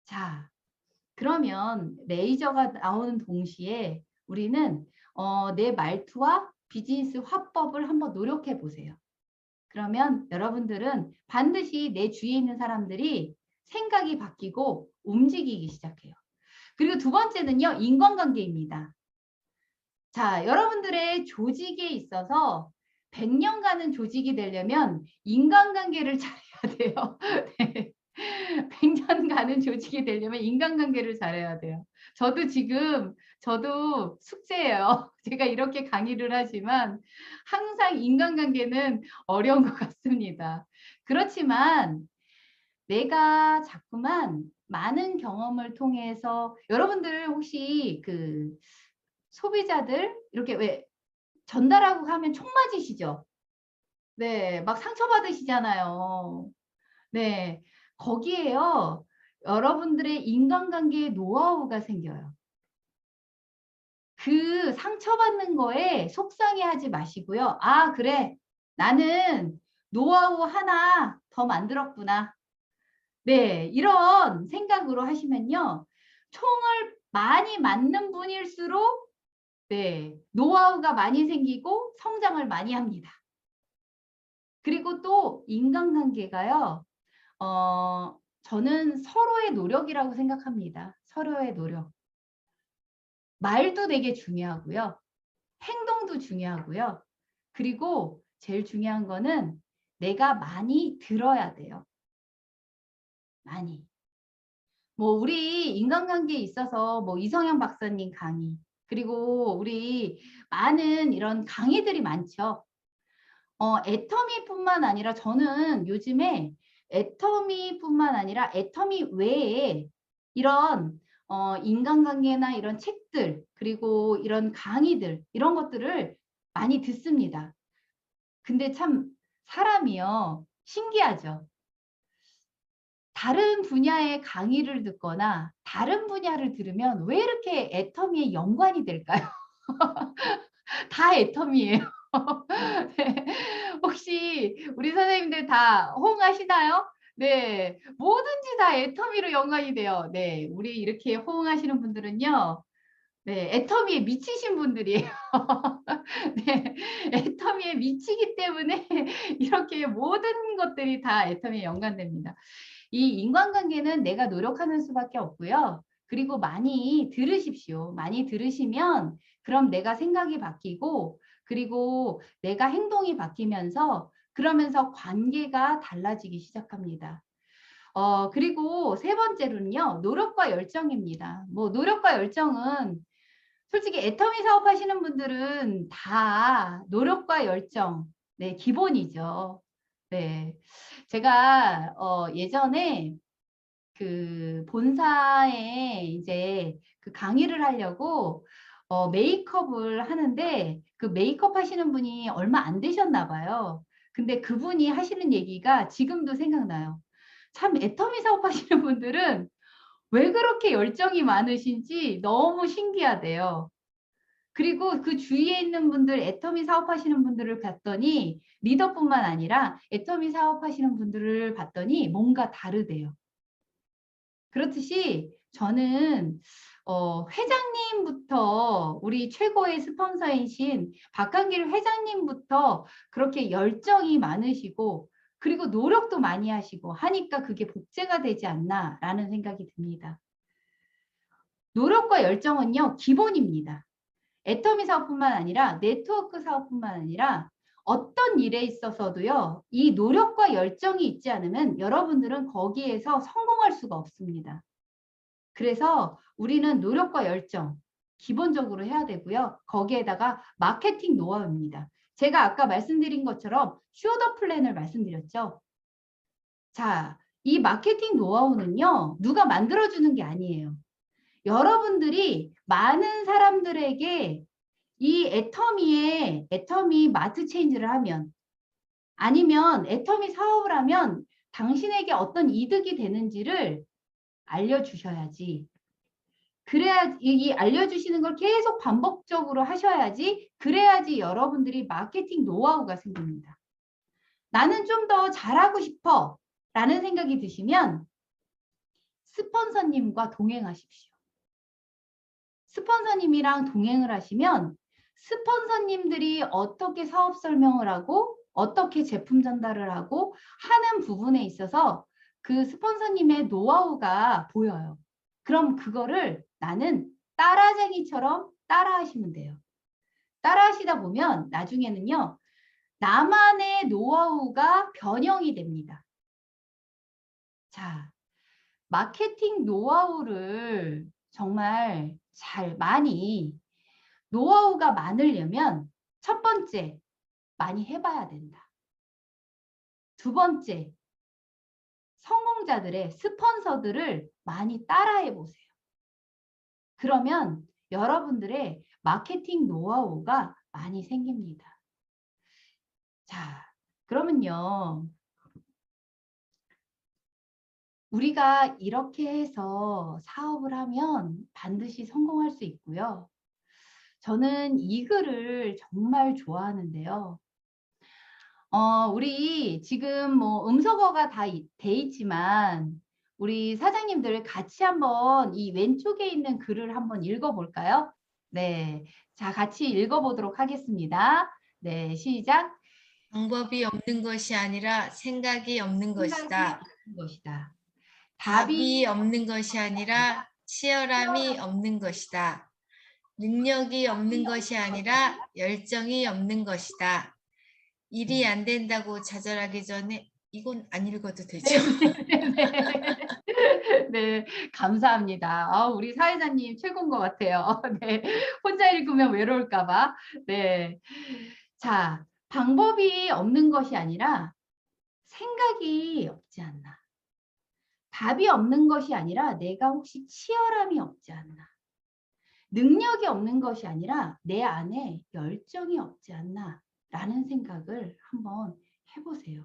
자, 그러면 레이저가 나오는 동시에 우리는 내 말투와 비즈니스 화법을 한번 노력해 보세요. 그러면 여러분들은 반드시 내 주위에 있는 사람들이 생각이 바뀌고 움직이기 시작해요. 그리고 두 번째는요, 인간관계입니다. 자, 여러분들의 조직에 있어서 100년 가는 조직이 되려면 인간관계를 잘해야 돼요. 네. 100년 가는 조직이 되려면 인간관계를 잘해야 돼요. 저도 숙제예요. 제가 이렇게 강의를 하지만 항상 인간관계는 어려운 것 같습니다. 그렇지만 내가 자꾸만 많은 경험을 통해서 여러분들 혹시 그 소비자들 이렇게 왜 전달하고 하면 총 맞으시죠? 네, 막 상처받으시잖아요. 네, 거기에요. 여러분들의 인간관계의 노하우가 생겨요. 그 상처받는 거에 속상해하지 마시고요. 아, 그래. 나는 노하우 하나 더 만들었구나. 네, 이런 생각으로 하시면요. 총을 많이 맞는 분일수록 네, 노하우가 많이 생기고 성장을 많이 합니다. 그리고 또 인간관계가요. 저는 서로의 노력이라고 생각합니다. 서로의 노력. 말도 되게 중요하고요. 행동도 중요하고요. 그리고 제일 중요한 거는 내가 많이 들어야 돼요. 많이. 뭐 우리 인간관계에 있어서 뭐 이성현 박사님 강의 그리고 우리 많은 이런 강의들이 많죠. 애터미뿐만 아니라 저는 요즘에 애터미뿐만 아니라 애터미 외에 이런 인간관계나 이런 책들 그리고 이런 강의들 이런 것들을 많이 듣습니다. 근데 참 사람이요 신기하죠. 다른 분야의 강의를 듣거나 다른 분야를 들으면 왜 이렇게 애터미에 연관이 될까요? 다 애터미예요. 네. 혹시 우리 선생님들 다 호응하시나요? 네, 뭐든지 다 애터미로 연관이 돼요. 네, 우리 이렇게 호응하시는 분들은요. 네, 애터미에 미치신 분들이에요. 네, 애터미에 미치기 때문에 이렇게 모든 것들이 다 애터미에 연관됩니다. 이 인간관계는 내가 노력하는 수밖에 없고요. 그리고 많이 들으십시오. 많이 들으시면 그럼 내가 생각이 바뀌고 그리고 내가 행동이 바뀌면서 그러면서 관계가 달라지기 시작합니다. 그리고 세 번째로는요. 노력과 열정입니다. 뭐 노력과 열정은 솔직히 애터미 사업하시는 분들은 다 노력과 열정, 네, 기본이죠. 네. 제가 예전에 그 본사에 이제 그 강의를 하려고 메이크업을 하는데 그 메이크업 하시는 분이 얼마 안 되셨나 봐요. 근데 그분이 하시는 얘기가 지금도 생각나요. 참 애터미 사업하시는 분들은 왜 그렇게 열정이 많으신지 너무 신기하대요. 그리고 그 주위에 있는 분들, 애터미 사업하시는 분들을 봤더니 리더뿐만 아니라 애터미 사업하시는 분들을 봤더니 뭔가 다르대요. 그렇듯이 저는 회장님부터 우리 최고의 스폰서이신 박한길 회장님부터 그렇게 열정이 많으시고 그리고 노력도 많이 하시고 하니까 그게 복제가 되지 않나라는 생각이 듭니다. 노력과 열정은요, 기본입니다. 애터미 사업뿐만 아니라 네트워크 사업뿐만 아니라 어떤 일에 있어서도요. 이 노력과 열정이 있지 않으면 여러분들은 거기에서 성공할 수가 없습니다. 그래서 우리는 노력과 열정 기본적으로 해야 되고요. 거기에다가 마케팅 노하우입니다. 제가 아까 말씀드린 것처럼 슈더 플랜을 말씀드렸죠. 자, 이 마케팅 노하우는요. 누가 만들어주는 게 아니에요. 여러분들이 많은 사람들에게 이 애터미 마트 체인지를 하면 아니면 애터미 사업을 하면 당신에게 어떤 이득이 되는지를 알려주셔야지. 그래야 이 알려주시는 걸 계속 반복적으로 하셔야지. 그래야지 여러분들이 마케팅 노하우가 생깁니다. 나는 좀 더 잘하고 싶어 라는 생각이 드시면 스폰서님과 동행하십시오. 스폰서님이랑 동행을 하시면 스폰서님들이 어떻게 사업 설명을 하고 어떻게 제품 전달을 하고 하는 부분에 있어서 그 스폰서님의 노하우가 보여요. 그럼 그거를 나는 따라쟁이처럼 따라하시면 돼요. 따라하시다 보면 나중에는요. 나만의 노하우가 변형이 됩니다. 자, 마케팅 노하우를 정말 많이 노하우가 많으려면 첫 번째, 많이 해봐야 된다. 두 번째, 성공자들의 스폰서들을 많이 따라해 보세요. 그러면 여러분들의 마케팅 노하우가 많이 생깁니다. 자, 그러면요. 우리가 이렇게 해서 사업을 하면 반드시 성공할 수 있고요. 저는 이 글을 정말 좋아하는데요. 우리 지금 뭐 음소거가 다 돼 있지만 우리 사장님들 같이 한번 이 왼쪽에 있는 글을 한번 읽어볼까요? 네, 자 같이 읽어보도록 하겠습니다. 네, 시작. 방법이 없는 것이 아니라 생각이 없는 것이다. 것이다. 답이 없는 것이 아니라 치열함이 없는 것이다. 능력이 없는 것이 아니라 열정이 없는 것이다. 일이 안 된다고 좌절하기 전에 이건 안 읽어도 되죠? 네, 감사합니다. 우리 사회자님 최고인 것 같아요. 네, 혼자 읽으면 외로울까 봐. 네, 자, 방법이 없는 것이 아니라 생각이 없지 않나. 답이 없는 것이 아니라 내가 혹시 치열함이 없지 않나. 능력이 없는 것이 아니라 내 안에 열정이 없지 않나 라는 생각을 한번 해보세요.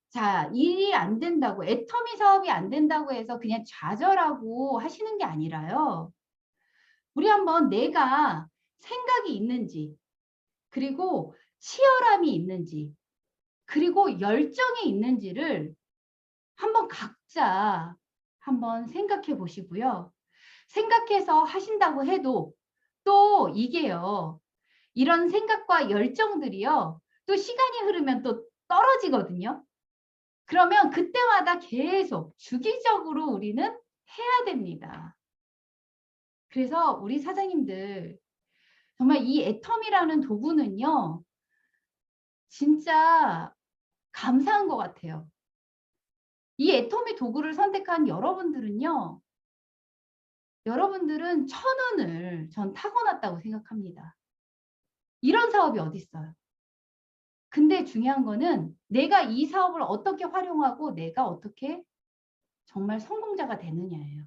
자, 일이 안 된다고 애터미 사업이 안 된다고 해서 그냥 좌절하고 하시는 게 아니라요. 우리 한번 내가 생각이 있는지 그리고 치열함이 있는지 그리고 열정이 있는지를 한번 각자 한번 생각해 보시고요. 생각해서 하신다고 해도 또 이게요. 이런 생각과 열정들이요. 또 시간이 흐르면 또 떨어지거든요. 그러면 그때마다 계속 주기적으로 우리는 해야 됩니다. 그래서 우리 사장님들 정말 이 애텀이라는 도구는요. 진짜 감사한 것 같아요. 이 애터미 도구를 선택한 여러분들은요. 여러분들은 천운을 전 타고났다고 생각합니다. 이런 사업이 어디 있어요. 근데 중요한 거는 내가 이 사업을 어떻게 활용하고 내가 어떻게 정말 성공자가 되느냐예요.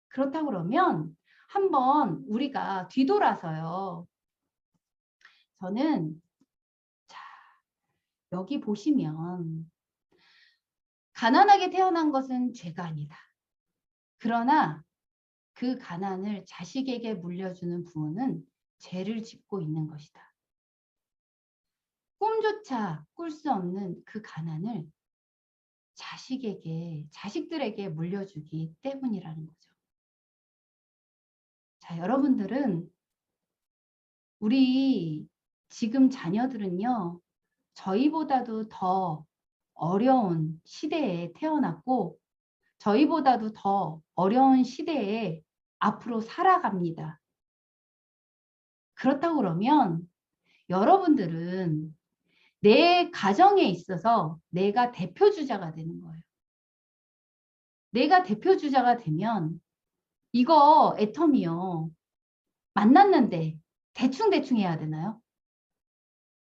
그렇다고 그러면 한번 우리가 뒤돌아서요. 저는 자, 여기 보시면 가난하게 태어난 것은 죄가 아니다. 그러나 그 가난을 자식에게 물려주는 부모는 죄를 짓고 있는 것이다. 꿈조차 꿀 수 없는 그 가난을 자식들에게 물려주기 때문이라는 거죠. 자, 여러분들은 우리 지금 자녀들은요. 저희보다도 더 어려운 시대에 태어났고 저희보다도 더 어려운 시대에 앞으로 살아갑니다. 그렇다고 그러면 여러분들은 내 가정에 있어서 내가 대표주자가 되는 거예요. 내가 대표주자가 되면 이거 애텀이요. 만났는데 대충 해야 되나요?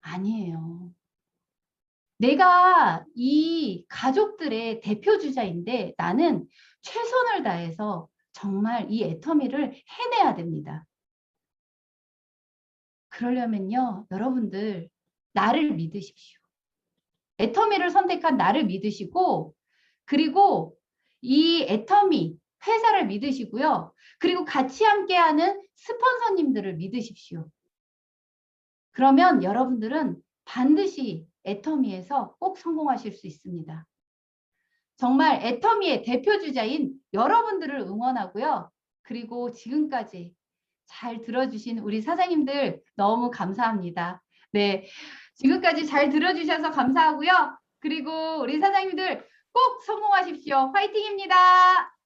아니에요. 내가 이 가족들의 대표주자인데 나는 최선을 다해서 정말 이 애터미를 해내야 됩니다. 그러려면요. 여러분들 나를 믿으십시오. 애터미를 선택한 나를 믿으시고 그리고 이 애터미 회사를 믿으시고요. 그리고 같이 함께하는 스폰서님들을 믿으십시오. 그러면 여러분들은 반드시 애터미에서 꼭 성공하실 수 있습니다. 정말 애터미의 대표주자인 여러분들을 응원하고요. 그리고 지금까지 잘 들어주신 우리 사장님들 너무 감사합니다. 네, 지금까지 잘 들어주셔서 감사하고요. 그리고 우리 사장님들 꼭 성공하십시오. 화이팅입니다.